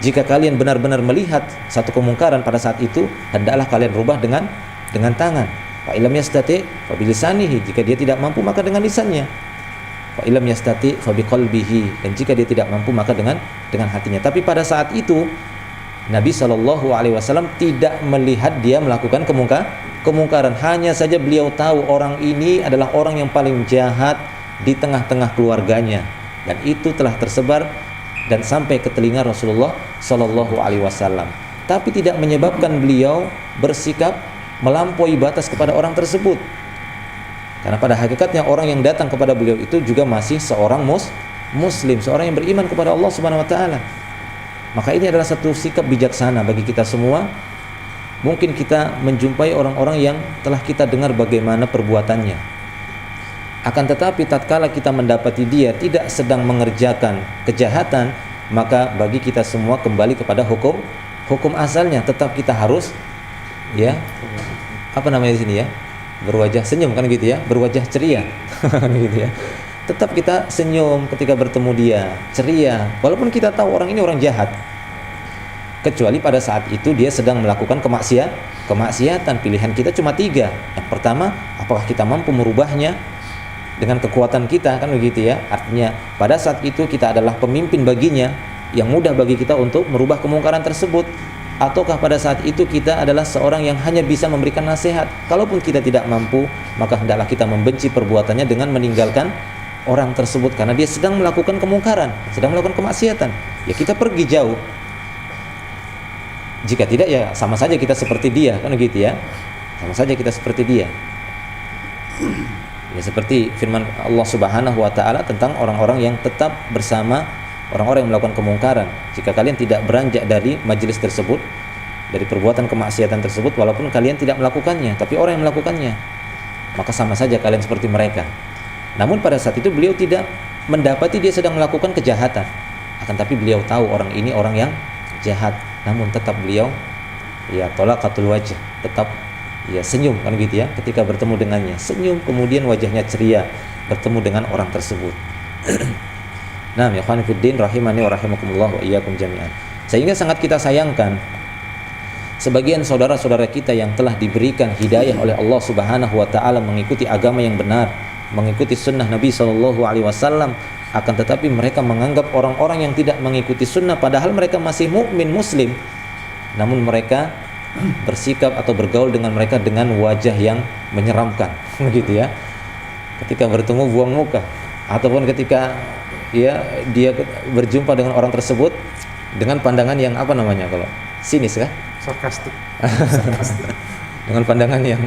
Jika kalian benar-benar melihat satu kemungkaran pada saat itu, hendaklah kalian rubah dengan tangan. Fa illam yastati fa bilisanihi, jika dia tidak mampu maka dengan lisannya. Fa illam yastati fa biqalbihi, dan jika dia tidak mampu maka dengan hatinya. Tapi pada saat itu Nabi SAW tidak melihat dia melakukan kemungkaran. Hanya saja beliau tahu orang ini adalah orang yang paling jahat di tengah-tengah keluarganya, dan itu telah tersebar dan sampai ke telinga Rasulullah SAW. Tapi tidak menyebabkan beliau bersikap melampaui batas kepada orang tersebut. Karena pada hakikatnya orang yang datang kepada beliau itu juga masih seorang muslim, seorang yang beriman kepada Allah Subhanahu wa taala. Maka ini adalah satu sikap bijaksana bagi kita semua. Mungkin kita menjumpai orang-orang yang telah kita dengar bagaimana perbuatannya. Akan tetapi tatkala kita mendapati dia tidak sedang mengerjakan kejahatan, maka bagi kita semua kembali kepada hukum asalnya. Tetap kita harus ya apa namanya di sini ya, berwajah senyum kan gitu ya, berwajah ceria gitu ya. Tetap kita senyum ketika bertemu dia, ceria, walaupun kita tahu orang ini orang jahat. Kecuali pada saat itu dia sedang melakukan kemaksiatan. Pilihan kita cuma 3. Yang pertama, apakah kita mampu merubahnya dengan kekuatan kita, kan begitu ya. Artinya pada saat itu kita adalah pemimpin baginya, yang mudah bagi kita untuk merubah kemungkaran tersebut. Ataukah pada saat itu kita adalah seorang yang hanya bisa memberikan nasihat. Kalaupun kita tidak mampu, maka hendaklah kita membenci perbuatannya dengan meninggalkan orang tersebut karena dia sedang melakukan kemungkaran, sedang melakukan kemaksiatan. Ya kita pergi jauh. Jika tidak ya sama saja kita seperti dia, kan begitu ya. Sama saja kita seperti dia. Ya seperti firman Allah Subhanahu wa taala tentang orang-orang yang tetap bersama orang-orang yang melakukan kemungkaran. Jika kalian tidak beranjak dari majelis tersebut, dari perbuatan kemaksiatan tersebut, walaupun kalian tidak melakukannya, tapi orang yang melakukannya, maka sama saja kalian seperti mereka. Namun pada saat itu beliau tidak mendapati dia sedang melakukan kejahatan. Akan tapi beliau tahu orang ini orang yang jahat. Namun tetap beliau ya talaqatul wajh, tetap ya senyum kan gitu ya ketika bertemu dengannya. Senyum, kemudian wajahnya ceria bertemu dengan orang tersebut. Nah, ya ikhwan fiddin rahimani wa rahimakumullah wa iyyakum jami'an. Sehingga sangat kita sayangkan sebagian saudara-saudara kita yang telah diberikan hidayah oleh Allah Subhanahu wa taala mengikuti agama yang benar, mengikuti sunnah Nabi SAW, akan tetapi mereka menganggap orang-orang yang tidak mengikuti sunnah padahal mereka masih mukmin muslim, namun mereka bersikap atau bergaul dengan mereka dengan wajah yang menyeramkan begitu ya. Ketika bertemu buang muka, ataupun ketika ya dia berjumpa dengan orang tersebut dengan pandangan yang apa namanya kalau sinis kah? Sarkastik. Dengan pandangan yang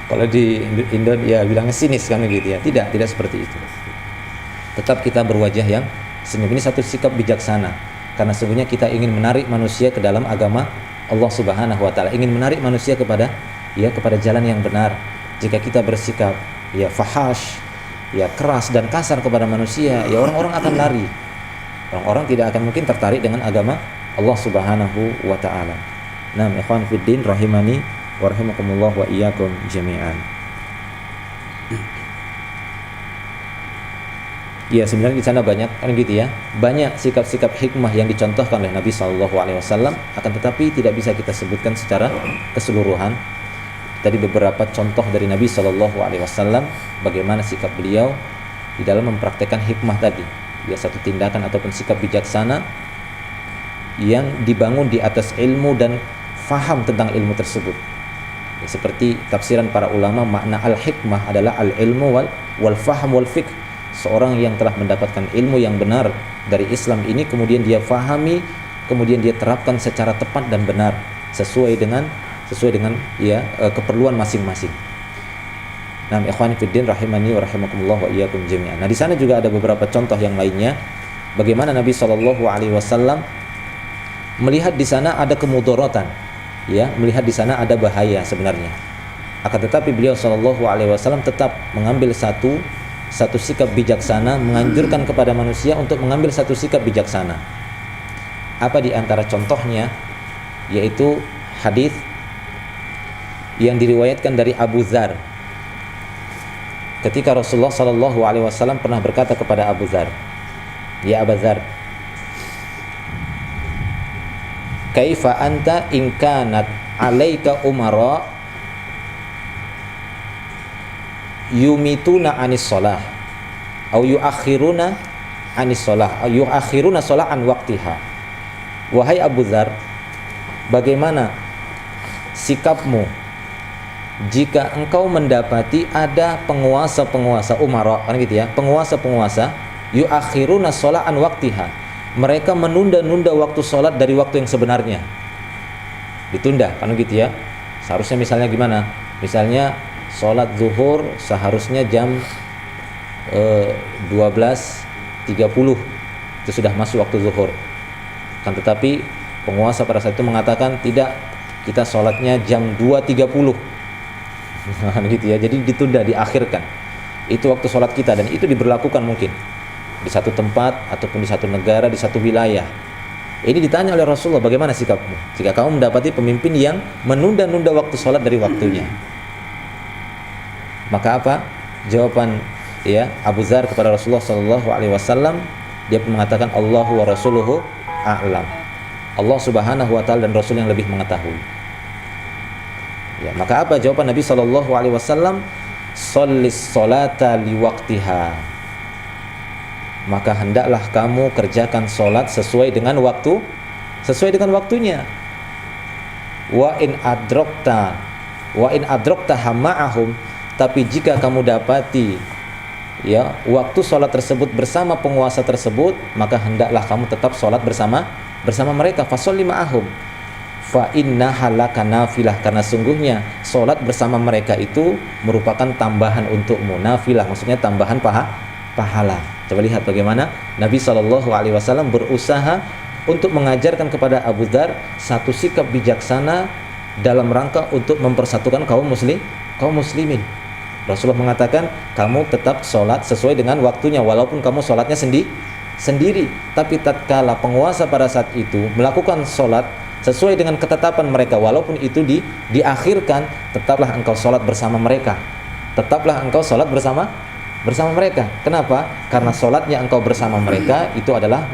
kalau di Indo ya bilangnya sinis kan gitu ya. Tidak seperti itu. Tetap kita berwajah yang senyum. Ini satu sikap bijaksana karena sesungguhnya kita ingin menarik manusia ke dalam agama Allah Subhanahu wa taala, ingin menarik manusia kepada jalan yang benar. Jika kita bersikap ya fahash, ya keras dan kasar kepada manusia, ya orang-orang akan lari. Orang-orang tidak akan mungkin tertarik dengan agama Allah Subhanahu wa taala. Nah, ikhwan fiddin rahimani wa rahimakumullah wa iyyakum jami'an. Ya sebenarnya di sana banyak kan gitu ya, banyak sikap-sikap hikmah yang dicontohkan oleh Nabi SAW. Akan tetapi tidak bisa kita sebutkan secara keseluruhan. Tadi beberapa contoh dari Nabi SAW bagaimana sikap beliau di dalam mempraktekkan hikmah tadi. Ya satu tindakan ataupun sikap bijaksana yang dibangun di atas ilmu dan faham tentang ilmu tersebut. Ya, seperti tafsiran para ulama, makna al-hikmah adalah al-ilmu wal fahm wal fiqh. Seorang yang telah mendapatkan ilmu yang benar dari Islam ini, kemudian dia fahami, kemudian dia terapkan secara tepat dan benar sesuai dengan ya keperluan masing-masing. Nah, ikhwani fiddin rahimani wa rahimakumullah wa iyyakum jami'an. Nah, di sana juga ada beberapa contoh yang lainnya bagaimana Nabi SAW melihat di sana ada kemudaratan, ya, melihat di sana ada bahaya sebenarnya. Akan tetapi beliau SAW tetap mengambil satu sikap bijaksana, menganjurkan kepada manusia untuk mengambil satu sikap bijaksana. Apa di antara contohnya? Yaitu hadis yang diriwayatkan dari Abu Dzar. Ketika Rasulullah sallallahu alaihi wasallam pernah berkata kepada Abu Dzar, "Ya Abu Dzar, kaifa anta in kanat 'alaika umara yumituna 'anis shalah au yuakhiruna 'anis shalah au yuakhiruna shalah an waqtiha." Wahai Abu Dzar, bagaimana sikapmu jika engkau mendapati ada penguasa-penguasa umara, kan gitu ya, penguasa-penguasa yuakhiruna shalah an waqtiha, mereka menunda-nunda waktu sholat dari waktu yang sebenarnya, ditunda, kan gitu ya. Seharusnya misalnya gimana? Misalnya sholat zuhur seharusnya jam 12.30 itu sudah masuk waktu zuhur, kan tetapi penguasa pada saat itu mengatakan tidak, kita sholatnya jam 2.30 gitu ya. Jadi ditunda, diakhirkan. Itu waktu sholat kita, dan itu diberlakukan mungkin di satu tempat ataupun di satu negara, di satu wilayah. Ini ditanya oleh Rasulullah, bagaimana sikapmu jika kamu mendapati pemimpin yang menunda-nunda waktu sholat dari waktunya? Maka apa jawaban ya Abu Dzar kepada Rasulullah sallallahu alaihi wasallam? Dia pun mengatakan, Allahu wa rasuluhu a'lam. Allah Subhanahu wa taala dan Rasul yang lebih mengetahui. Ya, maka apa jawaban Nabi sallallahu alaihi wasallam? Shollis sholata liwaqtiha. Maka hendaklah kamu kerjakan sholat sesuai dengan waktu, sesuai dengan waktunya. Wa in adrokta hama'ahum, tapi jika kamu dapati ya waktu sholat tersebut bersama penguasa tersebut, maka hendaklah kamu tetap sholat bersama mereka. Fasholli ma'ahum fa innaha laka nafilah, karena sungguhnya sholat bersama mereka itu merupakan tambahan untukmu. Nafilah maksudnya tambahan pahala. Coba lihat bagaimana Nabi SAW berusaha untuk mengajarkan kepada Abu Dzar satu sikap bijaksana dalam rangka untuk mempersatukan kaum muslimin. Rasulullah mengatakan, kamu tetap sholat sesuai dengan waktunya, walaupun kamu sholatnya sendiri. Tapi tatkala penguasa pada saat itu melakukan sholat sesuai dengan ketetapan mereka, walaupun itu diakhirkan, tetaplah engkau sholat bersama mereka. Tetaplah engkau sholat bersama mereka. Kenapa? Karena sholatnya engkau bersama mereka itu adalah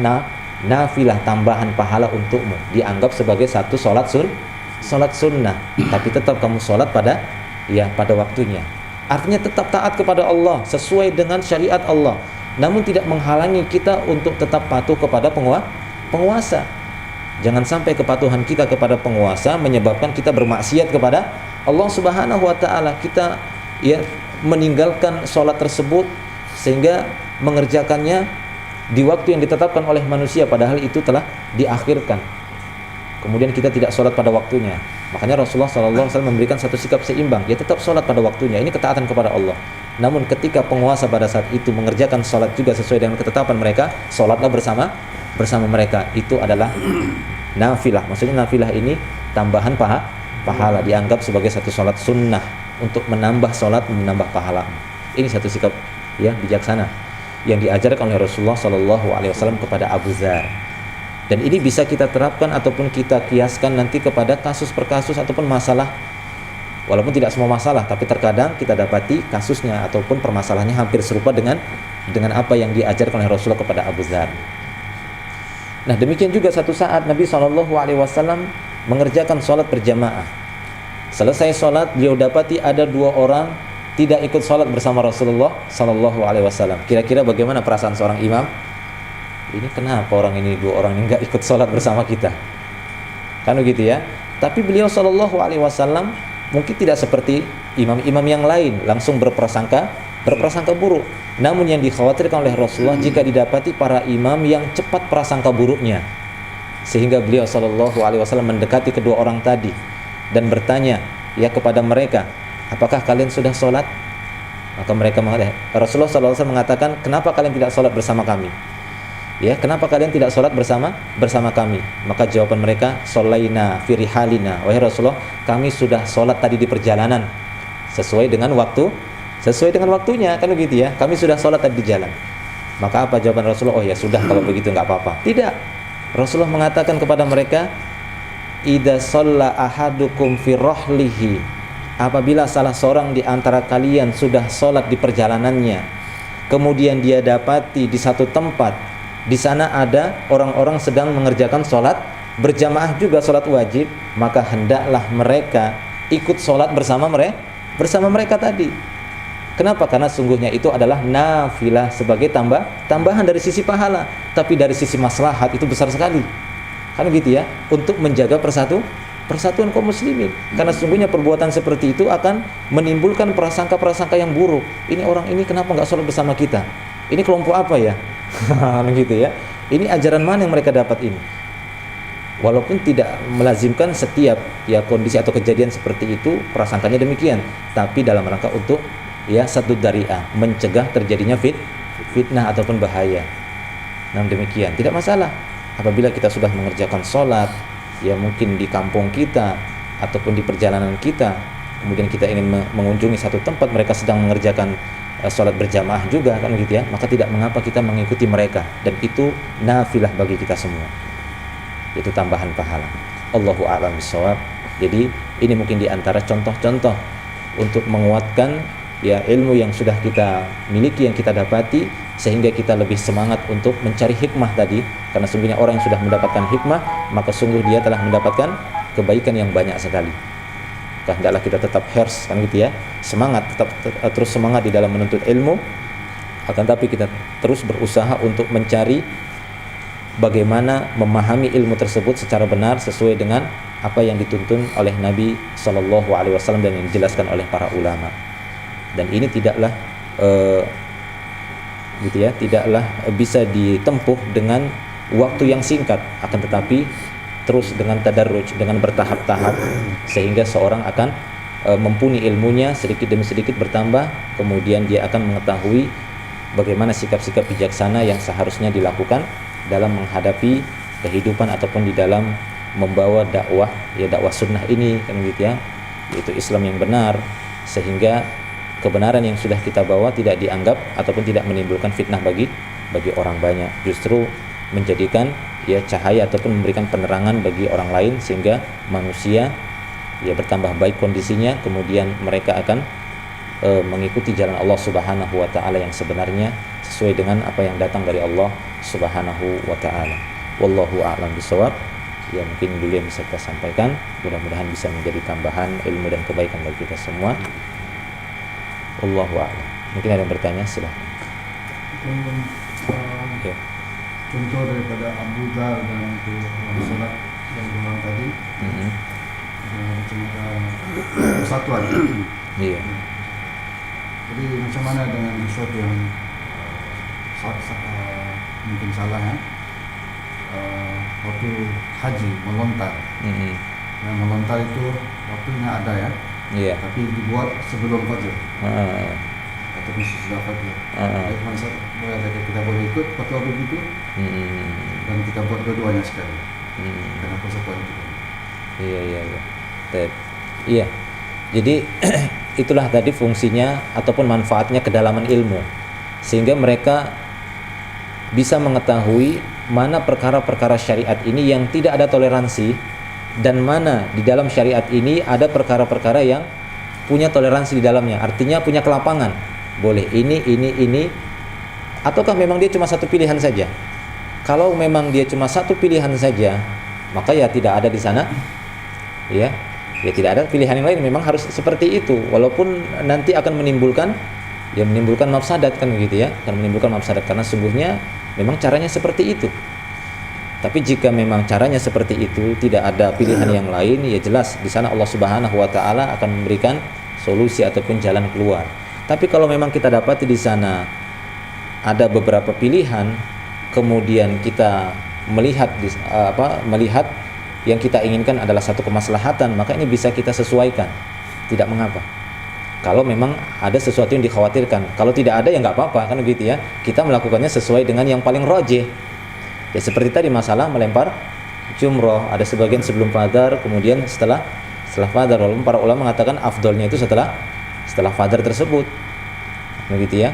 nafilah, tambahan pahala untukmu. Dianggap sebagai satu sholat sunnah. Tapi tetap kamu sholat pada waktunya. Artinya tetap taat kepada Allah sesuai dengan syariat Allah, namun tidak menghalangi kita untuk tetap patuh kepada penguasa. Jangan sampai kepatuhan kita kepada penguasa menyebabkan kita bermaksiat kepada Allah Subhanahu wa taala. Kita meninggalkan sholat tersebut sehingga mengerjakannya di waktu yang ditetapkan oleh manusia, padahal itu telah diakhirkan. Kemudian kita tidak sholat pada waktunya. Makanya Rasulullah SAW memberikan satu sikap seimbang. Dia tetap sholat pada waktunya. Ini ketaatan kepada Allah. Namun ketika penguasa pada saat itu mengerjakan sholat juga sesuai dengan ketetapan mereka, sholatlah bersama mereka. Itu adalah nafilah. Maksudnya nafilah ini tambahan pahala, dianggap sebagai satu sholat sunnah untuk menambah sholat, menambah pahala. Ini satu sikap bijaksana yang diajarkan oleh Rasulullah SAW kepada Abu Dzar. Dan ini bisa kita terapkan ataupun kita kiaskan nanti kepada kasus per kasus ataupun masalah. Walaupun tidak semua masalah, tapi terkadang kita dapati kasusnya ataupun permasalahannya hampir serupa dengan apa yang diajarkan oleh Rasulullah kepada Abu Dzar. Nah, demikian juga satu saat Nabi SAW mengerjakan sholat berjamaah. Selesai sholat, beliau dapati ada dua orang tidak ikut sholat bersama Rasulullah SAW. Kira-kira bagaimana perasaan seorang imam? Ini kenapa dua orang ini nggak ikut sholat bersama kita? Kan begitu ya. Tapi beliau SAW mungkin tidak seperti imam-imam yang lain langsung berprasangka buruk. Namun yang dikhawatirkan oleh Rasulullah jika didapati para imam yang cepat prasangka buruknya, sehingga beliau SAW mendekati kedua orang tadi dan bertanya kepada mereka, apakah kalian sudah sholat? Maka mereka mengatakan, Rasulullah SAW mengatakan, kenapa kalian tidak sholat bersama kami? Kenapa kalian tidak sholat bersama kami? Maka jawaban mereka, sholaina fi rihalina. Wahai Rasulullah, kami sudah sholat tadi di perjalanan sesuai dengan waktunya, kan begitu ya. Kami sudah sholat tadi di jalan. Maka apa jawaban Rasulullah? Oh ya sudah, kalau begitu nggak apa-apa. Tidak. Rasulullah mengatakan kepada mereka, idza shalla ahadukum fi rahlihi, apabila salah seorang di antara kalian sudah sholat di perjalanannya, kemudian dia dapati di satu tempat, di sana ada orang-orang sedang mengerjakan sholat berjamaah juga, sholat wajib, maka hendaklah mereka ikut sholat bersama mereka tadi. Kenapa? Karena sungguhnya itu adalah nafilah, sebagai tambahan dari sisi pahala, tapi dari sisi maslahat itu besar sekali. Kan gitu ya, untuk menjaga persatuan kaum muslimin. Karena sungguhnya perbuatan seperti itu akan menimbulkan prasangka-prasangka yang buruk. Ini orang ini kenapa nggak sholat bersama kita? Ini kelompok apa ya? Gitu ya. Ini ajaran mana yang mereka dapat ini? Walaupun tidak melazimkan setiap ya kondisi atau kejadian seperti itu prasangkanya demikian, tapi dalam rangka untuk ya satu dari'ah, mencegah terjadinya fitnah ataupun bahaya. Nah demikian, tidak masalah apabila kita sudah mengerjakan sholat ya mungkin di kampung kita ataupun di perjalanan kita, kemudian kita ingin mengunjungi satu tempat mereka sedang mengerjakan sholat berjamaah juga, kan gitu ya, maka tidak mengapa kita mengikuti mereka, dan itu nafilah bagi kita semua, itu tambahan pahala. Allahu a'lam bishawab. Jadi ini mungkin diantara contoh-contoh untuk menguatkan ya ilmu yang sudah kita miliki, yang kita dapati, sehingga kita lebih semangat untuk mencari hikmah tadi. Karena sungguhnya orang yang sudah mendapatkan hikmah, maka sungguh dia telah mendapatkan kebaikan yang banyak sekali. Hendaklah kita tetap hers, kan gitu ya, semangat, tetap terus semangat di dalam menuntut ilmu, akan tapi kita terus berusaha untuk mencari bagaimana memahami ilmu tersebut secara benar sesuai dengan apa yang dituntun oleh Nabi SAW dan yang dijelaskan oleh para ulama. Dan ini tidaklah gitu ya, tidaklah bisa ditempuh dengan waktu yang singkat, akan tetapi terus dengan tadarruj, dengan bertahap-tahap, sehingga seorang akan mumpuni ilmunya sedikit demi sedikit bertambah, kemudian dia akan mengetahui bagaimana sikap-sikap bijaksana yang seharusnya dilakukan dalam menghadapi kehidupan ataupun di dalam membawa dakwah ya dakwah sunnah ini, kan gitu ya, yaitu Islam yang benar, sehingga kebenaran yang sudah kita bawa tidak dianggap ataupun tidak menimbulkan fitnah bagi orang banyak, justru menjadikan ya cahaya ataupun memberikan penerangan bagi orang lain, sehingga manusia ya bertambah baik kondisinya, kemudian mereka akan mengikuti jalan Allah Subhanahu wa taala yang sebenarnya sesuai dengan apa yang datang dari Allah Subhanahu wa taala. Wallahu a'lam bishawab. Ya mungkin dulu yang bisa kita sampaikan, mudah-mudahan bisa menjadi tambahan ilmu dan kebaikan bagi kita semua. Wallahu a'lam. Mungkin ada yang bertanya, silahkan. Ya. Contoh daripada Abu Dhar dan itu sholat yang orang tadi, macam persatuan. Iya. Jadi macam mana dengan sesuatu yang mungkin salah ya, waktu haji melontar, yang melontar itu waktunya ada ya, Iya. tapi dibuat sebelum Fajr ataupun sesudah Fajr. Kita boleh ikut fatwa begitu, dan kita buat dua-duanya sekali, karena persatuan itu. Iya. Iya. Jadi itulah tadi fungsinya ataupun manfaatnya kedalaman ilmu, sehingga mereka bisa mengetahui mana perkara-perkara syariat ini yang tidak ada toleransi, dan mana di dalam syariat ini ada perkara-perkara yang punya toleransi di dalamnya, artinya punya kelapangan, boleh ini, ataukah memang dia cuma satu pilihan saja. Kalau memang dia cuma satu pilihan saja, maka ya tidak ada di sana ya tidak ada pilihan yang lain, memang harus seperti itu, walaupun nanti akan menimbulkan mafsadat, kan begitu ya, akan menimbulkan mafsadat karena sungguhnya memang caranya seperti itu. Tapi jika memang caranya seperti itu, tidak ada pilihan yang lain, ya jelas di sana Allah Subhanahu wa taala akan memberikan solusi ataupun jalan keluar. Tapi kalau memang kita dapati di sana ada beberapa pilihan, kemudian kita melihat yang kita inginkan adalah satu kemaslahatan, maka ini bisa kita sesuaikan, tidak mengapa. Kalau memang ada sesuatu yang dikhawatirkan, kalau tidak ada ya nggak apa-apa, kan begitu ya. Kita melakukannya sesuai dengan yang paling rajih. Ya seperti tadi masalah melempar jumroh, ada sebagian sebelum fadar, kemudian setelah fadar. Walaupun para ulama mengatakan afdolnya itu setelah fadar tersebut, begitu ya.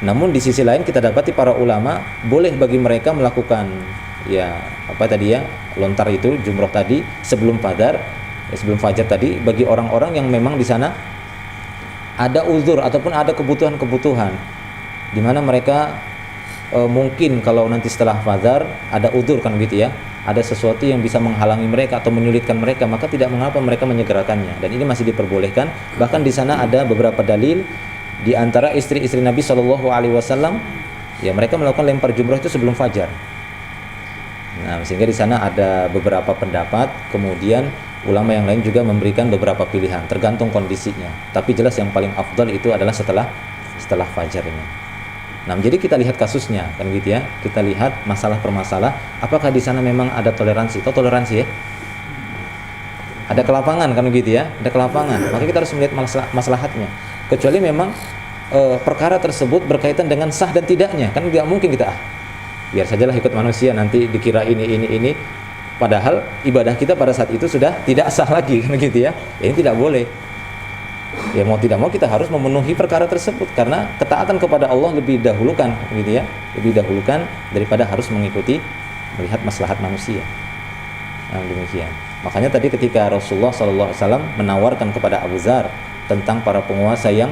Namun di sisi lain kita dapati para ulama boleh bagi mereka melakukan ya apa tadi ya, lontar itu jumroh tadi sebelum fajar tadi, bagi orang-orang yang memang di sana ada uzur ataupun ada kebutuhan-kebutuhan di mana mereka mungkin kalau nanti setelah fajar ada uzur kan gitu ya, ada sesuatu yang bisa menghalangi mereka atau menyulitkan mereka, maka tidak mengapa mereka menyegerakannya, dan ini masih diperbolehkan. Bahkan di sana ada beberapa dalil, di antara istri-istri Nabi Shallallahu Alaihi Wasallam, ya mereka melakukan lempar jumroh itu sebelum fajar. Nah, sehingga di sana ada beberapa pendapat, kemudian ulama yang lain juga memberikan beberapa pilihan, tergantung kondisinya. Tapi jelas yang paling afdal itu adalah setelah fajarnya. Nah, jadi kita lihat kasusnya, kan gitu ya. Kita lihat masalah per masalah, apakah di sana memang ada toleransi? Atau toleransi ya? Ada kelapangan kan gitu ya? Ada kelapangan. Maka kita harus melihat maslahatnya. Kecuali memang perkara tersebut berkaitan dengan sah dan tidaknya, kan tidak mungkin kita biar sajalah ikut manusia, nanti dikira ini. Padahal ibadah kita pada saat itu sudah tidak sah lagi, kan gitu ya. Ini tidak boleh. Ya mau tidak mau kita harus memenuhi perkara tersebut, karena ketaatan kepada Allah lebih dahulukan gitu ya, lebih dahulukan daripada harus melihat maslahat manusia. Nah, demikian. Makanya tadi ketika Rasulullah SAW menawarkan kepada Abu Dzar tentang para penguasa yang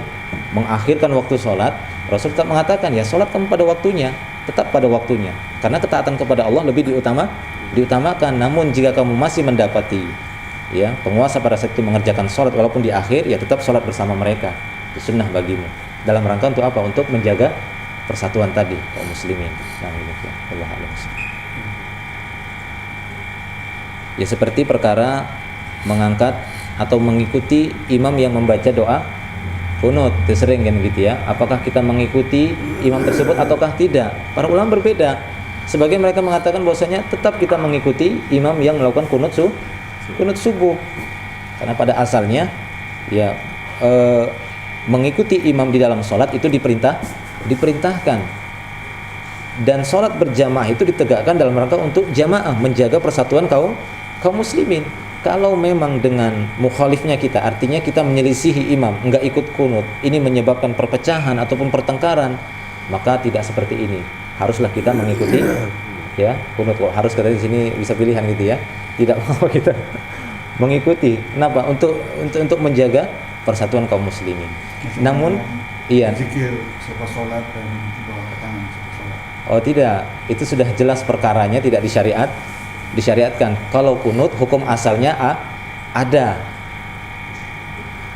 mengakhirkan waktu sholat, Rasul tetap mengatakan ya sholat kamu pada waktunya, tetap pada waktunya, karena ketaatan kepada Allah lebih diutamakan. Namun jika kamu masih mendapati ya penguasa pada saat itu mengerjakan sholat walaupun di akhir, ya tetap sholat bersama mereka, itu sunnah bagimu, dalam rangka untuk apa? Untuk menjaga persatuan tadi kaum muslimin. Nah, demikian. Allah a'lam. Ya seperti perkara mengangkat atau mengikuti imam yang membaca doa kunut, itu sering kan gitu ya. Apakah kita mengikuti imam tersebut ataukah tidak? Para ulama berbeda. Sebagian mereka mengatakan bahwasanya tetap kita mengikuti imam yang melakukan kunut subuh, karena pada asalnya ya mengikuti imam di dalam sholat itu diperintahkan, dan sholat berjamaah itu ditegakkan dalam rangka untuk jamaah, menjaga persatuan kaum muslimin. Kalau memang dengan mukhalifnya kita, artinya kita menyelisihi imam, enggak ikut kunut, ini menyebabkan perpecahan ataupun pertengkaran, maka tidak seperti ini. Haruslah kita mengikuti ya kunut. Harus kata di sini bisa pilihan gitu ya. Tidak mau kita mengikuti. Kenapa? Untuk menjaga persatuan kaum muslimin. Namun iya. Zikir setelah sholat dan doa tangan setelah sholat. Oh tidak, itu sudah jelas perkaranya tidak disyariatkan. Kalau kunut hukum asalnya ada.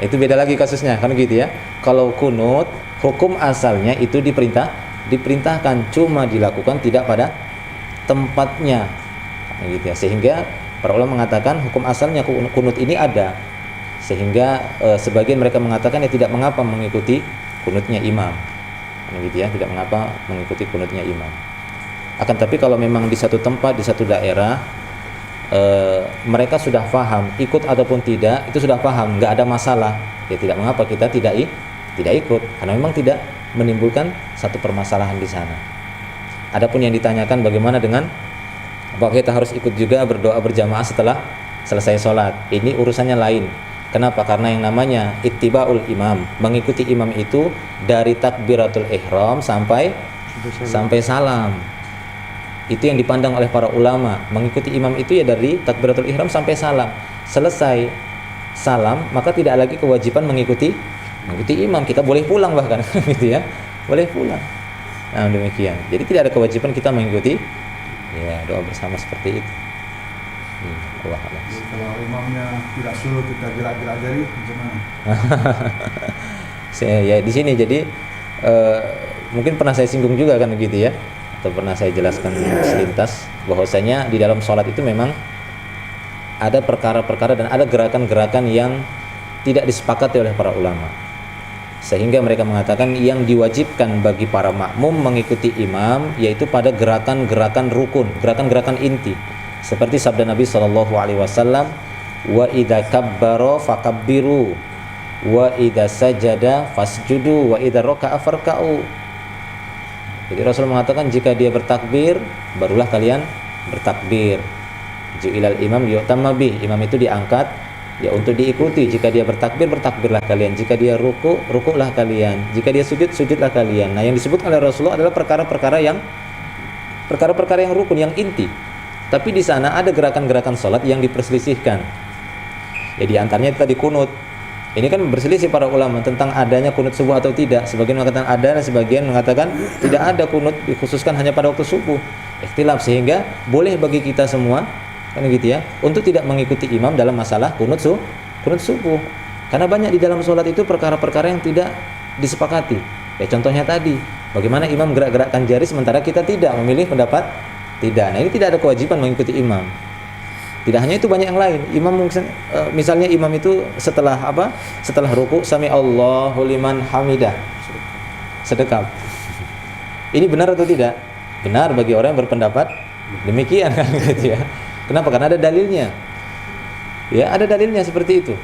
Itu beda lagi kasusnya, kan gitu ya. Kalau kunut hukum asalnya itu diperintahkan, cuma dilakukan tidak pada tempatnya, gitu ya. Sehingga para ulama mengatakan hukum asalnya kunut ini ada, sehingga sebagian mereka mengatakan ya tidak mengapa mengikuti kunutnya imam, gitu ya, tidak mengapa mengikuti kunutnya imam. Akan tapi kalau memang di satu tempat, di satu daerah mereka sudah paham ikut ataupun tidak, itu sudah paham, nggak ada masalah, ya tidak mengapa kita tidak ikut, karena memang tidak menimbulkan satu permasalahan di sana. Adapun yang ditanyakan bagaimana dengan apakah kita harus ikut juga berdoa berjamaah setelah selesai sholat, ini urusannya lain. Kenapa? Karena yang namanya ittiba'ul imam, mengikuti imam itu dari takbiratul ihram sampai salam. Itu yang dipandang oleh para ulama. Mengikuti imam itu ya dari takbiratul ihram sampai salam. Selesai salam, maka tidak lagi kewajiban mengikuti imam. Kita boleh pulang bahkan gitu ya. Boleh pulang. Nah, demikian. Jadi tidak ada kewajiban kita mengikuti ya doa bersama seperti itu. Allah Allah. Kalau imamnya tidak suruh kita gerak-gerak jari, gimana? Ya di sini jadi mungkin pernah saya singgung juga kan begitu ya, atau pernah saya jelaskan selintas bahwasanya di dalam sholat itu memang ada perkara-perkara dan ada gerakan-gerakan yang tidak disepakati oleh para ulama, sehingga mereka mengatakan yang diwajibkan bagi para makmum mengikuti imam yaitu pada gerakan-gerakan rukun, gerakan-gerakan inti. Seperti sabda Nabi SAW, wa idza kabbara fakabbiru wa idza sajada fasjudu wa idza raka'a farka'u. Jadi Rasul mengatakan jika dia bertakbir barulah kalian bertakbir. Ju'ilal imam liyutamma bih, imam itu diangkat ya untuk diikuti. Jika dia bertakbir, bertakbirlah kalian. Jika dia ruku, rukuklah kalian. Jika dia sujud, sujudlah kalian. Nah, yang disebut oleh Rasulullah adalah perkara-perkara yang rukun, yang inti. Tapi di sana ada gerakan-gerakan sholat yang diperselisihkan. Ya di antaranya tadi kunut. Ini kan berselisih para ulama tentang adanya kunut subuh atau tidak. Sebagian mengatakan ada dan sebagian mengatakan tidak ada kunut, dikhususkan hanya pada waktu subuh. Ikhtilaf, sehingga boleh bagi kita semua kan gitu ya untuk tidak mengikuti imam dalam masalah kunut subuh. Karena banyak di dalam sholat itu perkara-perkara yang tidak disepakati. Ya contohnya tadi, bagaimana imam gerak-gerakkan jari sementara kita tidak memilih pendapat tidak. Nah ini tidak ada kewajiban mengikuti imam. Tidak hanya itu, banyak yang lain. Imam misalnya imam itu setelah apa? Setelah ruku sami Allahu liman hamidah, sedekap. Ini benar atau tidak? Benar bagi orang yang berpendapat demikian kan gitu ya. Kenapa? Karena ada dalilnya. Ya, ada dalilnya seperti itu.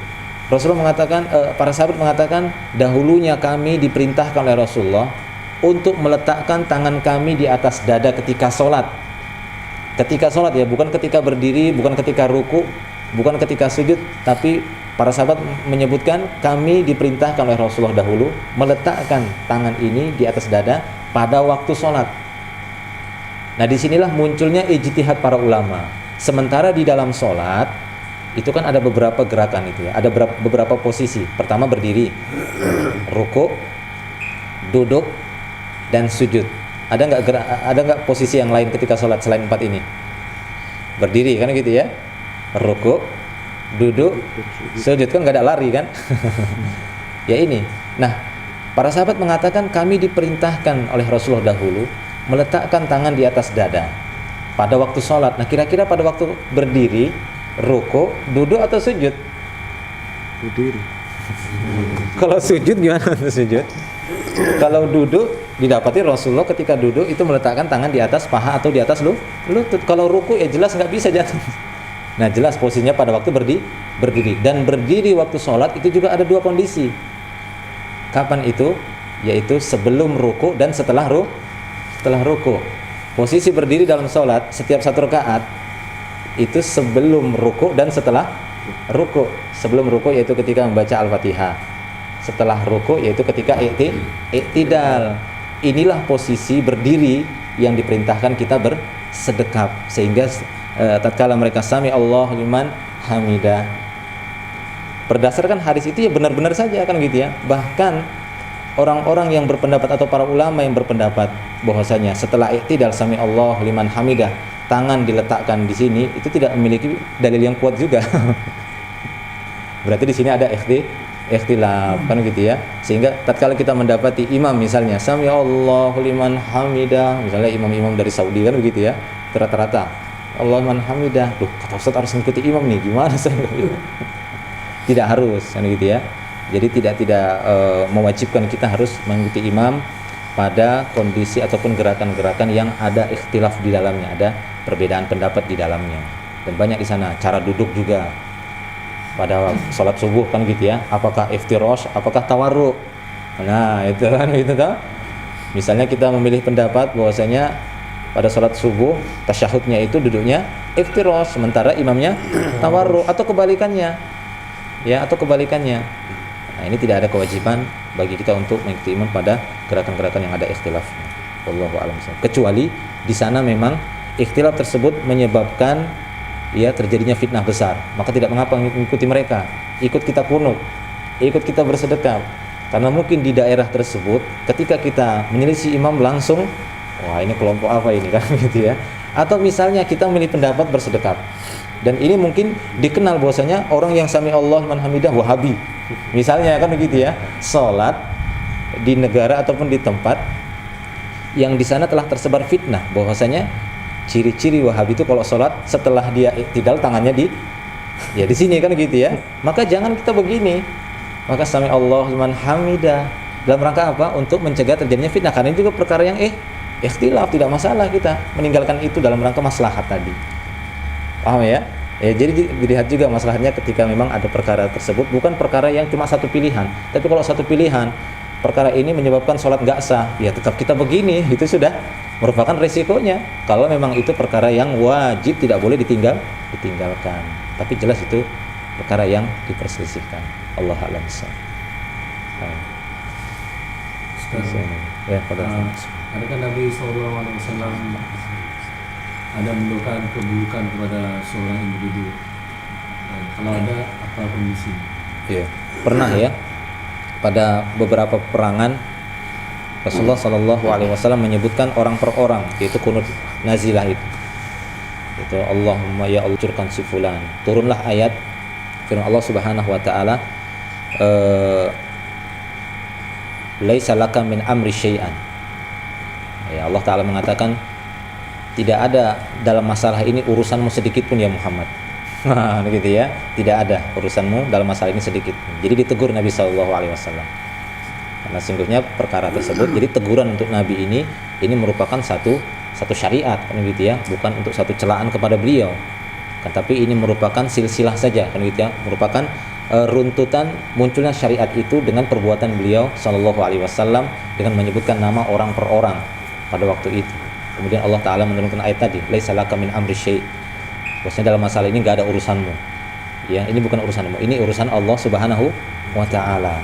Rasulullah mengatakan, para sahabat mengatakan, dahulunya kami diperintahkan oleh Rasulullah untuk meletakkan tangan kami di atas dada ketika sholat. Ketika sholat ya, bukan ketika berdiri, bukan ketika ruku, bukan ketika sujud, tapi para sahabat menyebutkan kami diperintahkan oleh Rasulullah dahulu meletakkan tangan ini di atas dada pada waktu sholat. Nah disinilah munculnya ijtihad para ulama. Sementara di dalam sholat itu kan ada beberapa gerakan itu ya, ada beberapa posisi. Pertama berdiri, ruku, duduk, dan sujud. Ada nggak posisi yang lain ketika sholat selain 4 ini? Berdiri kan gitu ya, ruku, duduk, sujud, kan nggak ada lari kan? Ya ini. Nah, para sahabat mengatakan kami diperintahkan oleh Rasulullah dahulu meletakkan tangan di atas dada pada waktu sholat. Nah kira-kira pada waktu berdiri, ruku, duduk atau sujud? Berdiri. Kalau sujud gimana sujud? Kalau duduk, didapati Rasulullah ketika duduk itu meletakkan tangan di atas paha atau di atas lutut. Kalau ruku ya jelas nggak bisa jatuh. Nah jelas posisinya pada waktu berdiri. Dan berdiri waktu sholat itu juga ada 2 kondisi. Kapan itu? Yaitu sebelum ruku dan setelah ruku. Posisi berdiri dalam sholat setiap 1 rakaat itu sebelum ruku dan setelah ruku. Sebelum ruku yaitu ketika membaca Al-Fatihah. Setelah ruku yaitu ketika i'tidal. Inilah posisi berdiri yang diperintahkan kita bersedekap, sehingga tatkala mereka sami Allahu liman hamidah, berdasarkan hadis itu ya benar-benar saja kan gitu ya. Bahkan orang-orang yang berpendapat atau para ulama yang berpendapat bahwasanya setelah i'tidal sami Allahu liman hamidah tangan diletakkan di sini itu tidak memiliki dalil yang kuat juga. Berarti di sini ada ikhtilaf kan gitu ya. Sehingga tatkala kita mendapati imam misalnya sami Allahu liman hamidah, misalnya imam-imam dari Saudi kan begitu ya, rata-rata Allahu liman hamidah, loh kata Ustaz harus mengikuti imam nih, gimana saya gitu. Tidak harus kan gitu ya. Jadi tidak mewajibkan kita harus mengikuti imam pada kondisi ataupun gerakan-gerakan yang ada ikhtilaf di dalamnya, ada perbedaan pendapat di dalamnya. Dan banyak di sana cara duduk juga pada sholat subuh kan gitu ya, apakah iftirash, apakah tawarruk. Nah itu kan gitu toh. Misalnya kita memilih pendapat bahwasanya pada sholat subuh tasyahudnya itu duduknya iftirash sementara imamnya tawarruk, atau kebalikannya ya, atau kebalikannya. Nah ini tidak ada kewajiban bagi kita untuk mengikuti imam pada gerakan-gerakan yang ada ikhtilafnya. Wallahu a'lam. Kecuali di sana memang ikhtilaf tersebut menyebabkan ya terjadinya fitnah besar, maka tidak mengapa mengikuti mereka, ikut kita kunut, ikut kita bersedekah. Karena mungkin di daerah tersebut ketika kita menyelisih imam langsung, wah ini kelompok apa ini kan gitu ya. Atau misalnya kita memilih pendapat bersedekah, dan ini mungkin dikenal bahwasanya orang yang sami Allah liman hamidah Wahabi misalnya kan begitu ya, sholat di negara ataupun di tempat yang di sana telah tersebar fitnah bahwasanya ciri-ciri Wahabi itu kalau sholat setelah dia i'tidal tangannya di sini kan gitu ya. Maka jangan kita begini. Maka sami Allah liman hamidah dalam rangka apa? Untuk mencegah terjadinya fitnah. Karena ini juga perkara yang ikhtilaf, tidak masalah kita meninggalkan itu dalam rangka maslahat tadi. Paham ya? Jadi dilihat juga masalahnya ketika memang ada perkara tersebut bukan perkara yang cuma satu pilihan. Tapi kalau satu pilihan perkara ini menyebabkan sholat nggak sah, ya tetap kita begini, itu sudah merupakan resikonya. Kalau memang itu perkara yang wajib tidak boleh ditinggalkan. Tapi jelas itu perkara yang diperselisihkan. Allah a'lam. Ya, pada ada kan Nabi SAW ada mendoakan keburukan kepada seorang individu. Kalau ada, apa kondisi? Iya. Pernah ya pada beberapa peperangan Rasulullah Shallallahu Alaihi Wasallam menyebutkan orang per orang, yaitu kunut nazilah itu Allahumma ya Allah curkan si fulan. Turunlah ayat firman Allah Subhanahu Wa Taala, laisa laka min amri syai'an. Ya, Allah Taala mengatakan tidak ada dalam masalah ini urusanmu sedikit pun ya Muhammad. Gitu ya, tidak ada urusanmu dalam masalah ini sedikit. Jadi ditegur Nabi Shallallahu Alaihi Wasallam. Karena sungguhnya perkara tersebut, jadi teguran untuk Nabi ini merupakan satu syariat, kan gitu ya, bukan untuk satu celaan kepada beliau. Kan tapi ini merupakan silsilah saja, kan gitu ya, merupakan runtutan munculnya syariat itu dengan perbuatan beliau Shallallahu Alaihi Wasallam dengan menyebutkan nama orang per orang pada waktu itu. Kemudian Allah Taala menurunkan ayat tadi, laisa laka min amri syai'. Maksudnya dalam masalah ini enggak ada urusanmu. Ya, ini bukan urusanmu, ini urusan Allah Subhanahu wa Ta'ala.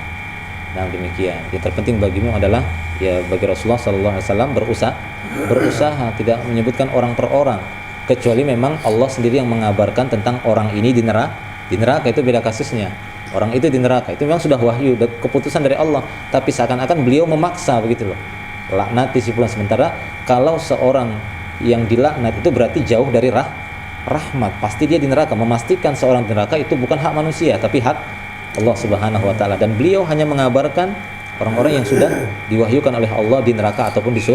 Nah, demikian. Yang terpenting bagimu adalah ya bagi Rasulullah sallallahu alaihi wasallam berusaha tidak menyebutkan orang per orang, kecuali memang Allah sendiri yang mengabarkan tentang orang ini di neraka. Di neraka itu beda kasusnya. Orang itu di neraka itu memang sudah wahyu, keputusan dari Allah, tapi seakan-akan beliau memaksa begitu loh. Laknati si fulan, sementara kalau seorang yang dilaknat itu berarti jauh dari rahmat, pasti dia di neraka. Memastikan seorang di neraka itu bukan hak manusia tapi hak Allah Subhanahu wa Ta'ala, dan beliau hanya mengabarkan orang-orang yang sudah diwahyukan oleh Allah di neraka ataupun di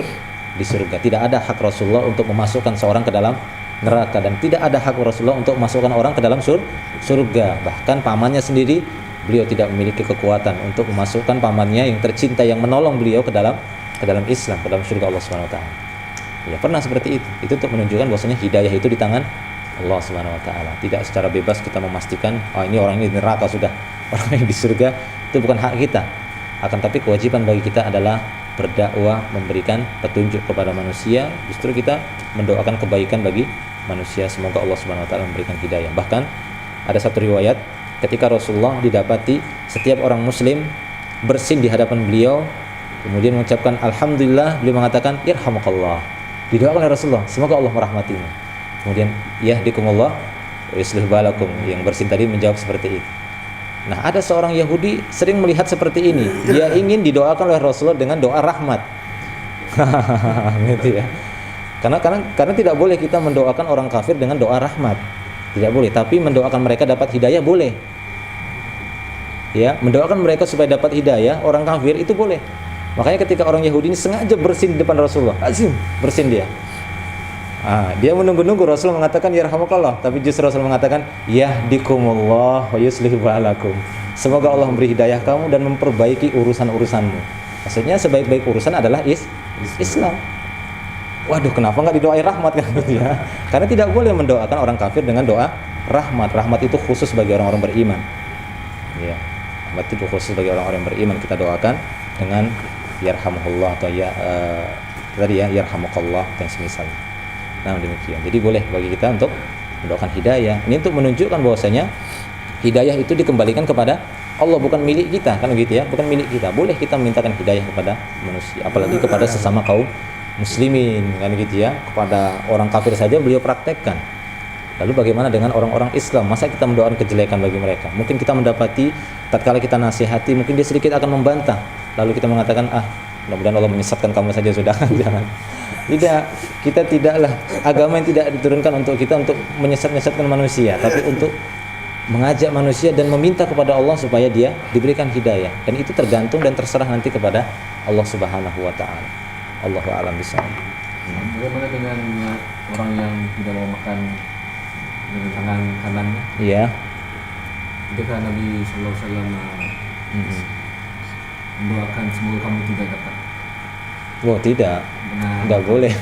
surga. Tidak ada hak Rasulullah untuk memasukkan seorang ke dalam neraka, dan tidak ada hak Rasulullah untuk memasukkan orang ke dalam surga. Bahkan pamannya sendiri beliau tidak memiliki kekuatan untuk memasukkan pamannya yang tercinta yang menolong beliau ke dalam Islam, ke dalam surga Allah Subhanahu wa Ta'ala. Ya, pernah seperti itu. Itu untuk menunjukkan bahwasanya hidayah itu di tangan Allah Subhanahu wa Ta'ala. Tidak secara bebas kita memastikan ini orang ini di neraka sudah, orang yang di surga, itu bukan hak kita. Akan tapi kewajiban bagi kita adalah berdakwah, memberikan petunjuk kepada manusia. Justru kita mendoakan kebaikan bagi manusia, semoga Allah Subhanahu wa Ta'ala memberikan hidayah. Bahkan ada satu riwayat ketika Rasulullah didapati setiap orang muslim bersin di hadapan beliau, kemudian mengucapkan alhamdulillah, beliau mengatakan irhamukallah. Didoakan oleh Rasulullah, semoga Allah merahmatimu. Kemudian yahdikumullah wa yuslih balakum, yang bersin tadi menjawab seperti itu. Nah, ada seorang Yahudi sering melihat seperti ini. Dia ingin didoakan oleh Rasulullah dengan doa rahmat. Gitu ya. Karena tidak boleh kita mendoakan orang kafir dengan doa rahmat. Tidak boleh, tapi mendoakan mereka dapat hidayah boleh. Ya, mendoakan mereka supaya dapat hidayah orang kafir itu boleh. Makanya ketika orang Yahudi ini sengaja bersin di depan Rasulullah, azim bersin dia. Dia menunggu-nunggu Rasul mengatakan yarhamukallah, tapi justru Rasul mengatakan yahdikumullah wa yuslih balakum. Semoga Allah memberi hidayah kamu dan memperbaiki urusan-urusanmu. Maksudnya sebaik-baik urusan adalah Islam. Waduh, kenapa enggak didoai rahmat kan gitu ya? Karena tidak boleh mendoakan orang kafir dengan doa rahmat. Rahmat itu khusus bagi orang-orang beriman. Ya. Rahmat itu khusus bagi orang-orang beriman. Kita doakan dengan yarhamuhullah atau tadi ya yarhamukallah dan semisal. Nah, demikian. Jadi boleh bagi kita untuk mendoakan hidayah. Ini untuk menunjukkan bahwasanya hidayah itu dikembalikan kepada Allah, bukan milik kita, kan gitu ya, bukan milik kita. Boleh kita memintakan hidayah kepada manusia, apalagi kepada sesama kaum muslimin, kan gitu ya. Kepada orang kafir saja beliau praktekkan. Lalu bagaimana dengan orang-orang Islam? Masa kita mendoakan kejelekan bagi mereka? Mungkin kita mendapati tatkala kita nasihati, mungkin dia sedikit akan membantah. Lalu kita mengatakan, mudah-mudahan Allah menyesatkan kamu saja sudah. Jangan. Tidak, kita tidaklah, agama yang tidak diturunkan untuk kita untuk menyesatkan manusia, tapi untuk mengajak manusia dan meminta kepada Allah supaya dia diberikan hidayah. Dan itu tergantung dan terserah nanti kepada Allah Subhanahu wa Ta'ala. Allahu a'lam bishawab. Bagaimana dengan orang yang tidak mau makan dengan tangan kanannya? Iya. Ketika Nabi sallallahu alaihi wasallam mendoakan semoga kamu tidak dapat. Oh, tidak. Enggak boleh.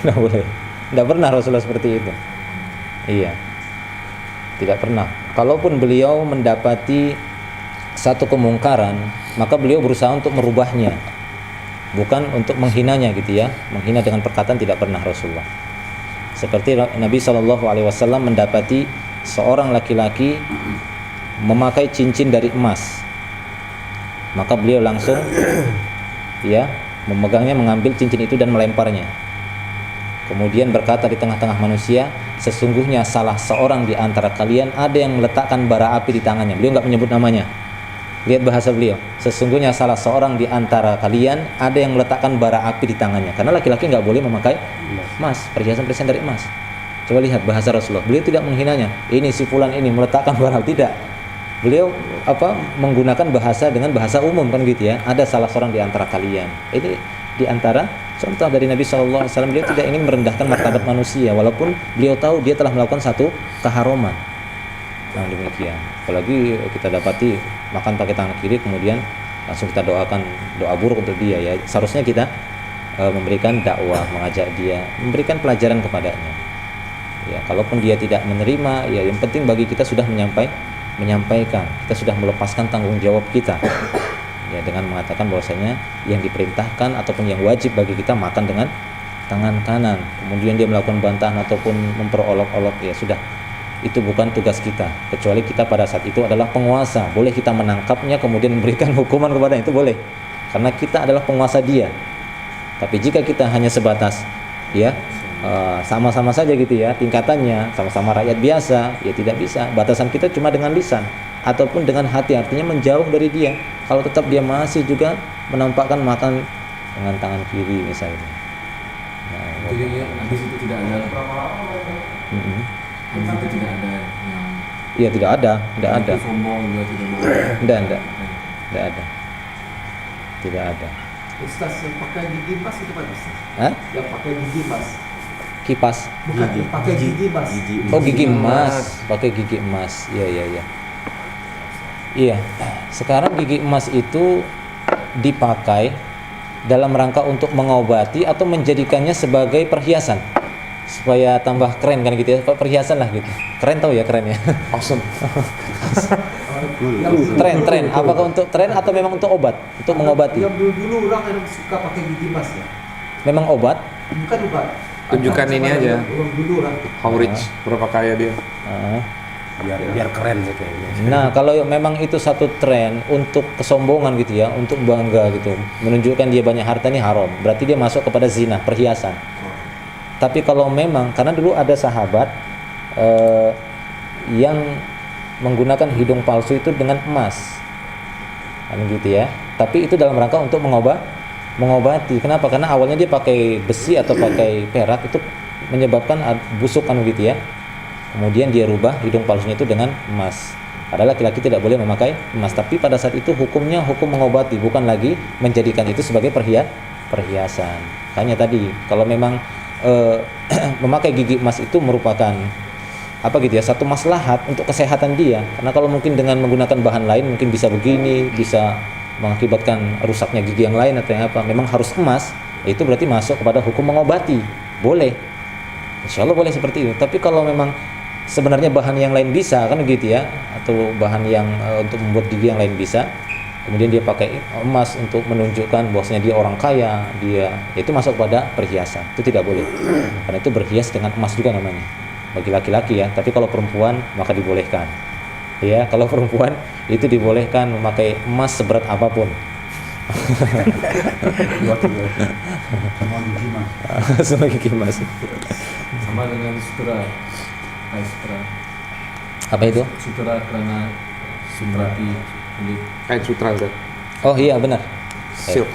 Enggak pernah Rasulullah seperti itu. Iya. Tidak pernah. Kalaupun beliau mendapati satu kemungkaran, maka beliau berusaha untuk merubahnya. Bukan untuk menghinanya gitu ya. Menghina dengan perkataan tidak pernah Rasulullah. Seperti Nabi SAW mendapati seorang laki-laki memakai cincin dari emas, maka beliau langsung ya memegangnya, mengambil cincin itu dan melemparnya. Kemudian berkata di tengah-tengah manusia, sesungguhnya salah seorang di antara kalian ada yang meletakkan bara api di tangannya. Beliau nggak menyebut namanya. Lihat bahasa beliau. Sesungguhnya salah seorang di antara kalian ada yang meletakkan bara api di tangannya. Karena laki-laki nggak boleh memakai emas, perhiasan-perhiasan dari emas. Coba lihat bahasa Rasulullah. Beliau tidak menghinanya. Ini si fulan ini meletakkan bara, tidak. Beliau menggunakan bahasa dengan bahasa umum kan gitu ya. Ada salah seorang di antara kalian. Ini di antara contoh dari Nabi SAW. Beliau tidak ingin merendahkan martabat manusia, walaupun beliau tahu dia telah melakukan satu keharuman. Nah demikian. Apalagi kita dapati makan pakai tangan kiri, kemudian langsung kita doakan doa buruk untuk dia ya. Seharusnya kita memberikan dakwah, mengajak dia, memberikan pelajaran kepadanya. Ya, kalaupun dia tidak menerima, ya yang penting bagi kita sudah menyampaikan, kita sudah melepaskan tanggung jawab kita. Ya, dengan mengatakan bahwasanya yang diperintahkan ataupun yang wajib bagi kita makan dengan tangan kanan. Kemudian dia melakukan bantahan ataupun memperolok-olok, ya sudah, itu bukan tugas kita. Kecuali kita pada saat itu adalah penguasa, boleh kita menangkapnya kemudian memberikan hukuman kepadanya, itu boleh, karena kita adalah penguasa dia. Tapi jika kita hanya sebatas ya sama-sama saja gitu ya tingkatannya, sama-sama rakyat biasa, ya tidak bisa. Batasan kita cuma dengan lisan ataupun dengan hati, artinya menjauh dari dia. Kalau tetap dia masih juga menampakkan makan dengan tangan kiri misalnya. Nah, jadi hadis itu tidak ada. Hadis itu tidak ada yang. Iya, tidak ada. Sombong juga tidak mau. Tidak ada. Tidak ada. Ustaz, yang pakai gigi emas itu apa Ustaz? Hah? Yang pakai gigi emas. Kipas. Bukan, pakai gigi emas. Oh, gigi emas. Pakai gigi emas. Iya. Iya. Sekarang gigi emas itu dipakai dalam rangka untuk mengobati atau menjadikannya sebagai perhiasan supaya tambah keren kan gitu ya, perhiasan lah gitu. Keren, tahu ya keren ya. Awesome. Tren. Apakah untuk tren atau memang untuk obat? Untuk mengobati? Yang dulu orang yang suka pakai gigi emas ya. Memang obat? Bukan obat. Tunjukkan ini aja. Orang dulu orang. How rich, berapa kaya dia. Biar keren sih kayaknya. Nah, kalau memang itu satu tren untuk kesombongan gitu ya, untuk bangga gitu, menunjukkan dia banyak harta, ini haram. Berarti dia masuk kepada zina, perhiasan. Tapi kalau memang, karena dulu ada sahabat yang menggunakan hidung palsu itu dengan emas, kan gitu ya. Tapi itu dalam rangka untuk mengobati. Kenapa? Karena awalnya dia pakai besi atau pakai perak, itu menyebabkan busuk kan gitu ya. Kemudian dia rubah hidung palsunya itu dengan emas. Padahal laki-laki tidak boleh memakai emas, tapi pada saat itu hukumnya hukum mengobati, bukan lagi menjadikan itu sebagai perhiasan. Hanya tadi kalau memang memakai gigi emas itu merupakan apa gitu ya, satu maslahat untuk kesehatan dia. Karena kalau mungkin dengan menggunakan bahan lain mungkin bisa begini, bisa mengakibatkan rusaknya gigi yang lain atau yang apa. Memang harus emas, itu berarti masuk kepada hukum mengobati. Boleh. Insya Allah boleh seperti itu. Tapi kalau memang sebenarnya bahan yang lain bisa kan gitu ya, atau bahan yang untuk membuat gigi yang lain bisa, kemudian dia pakai emas untuk menunjukkan bahwasanya dia orang kaya, dia itu masuk pada perhiasan. Itu tidak boleh. Karena itu berhias dengan emas juga namanya. Bagi laki-laki ya, tapi kalau perempuan maka dibolehkan. Ya, kalau perempuan itu dibolehkan memakai emas seberat apapun. Semua gigi emas. Sama dengan sutra. Sutra. Apa itu? Sutra karena sutrati kulit. Kain sutra Ustaz. Oh iya benar. Silk.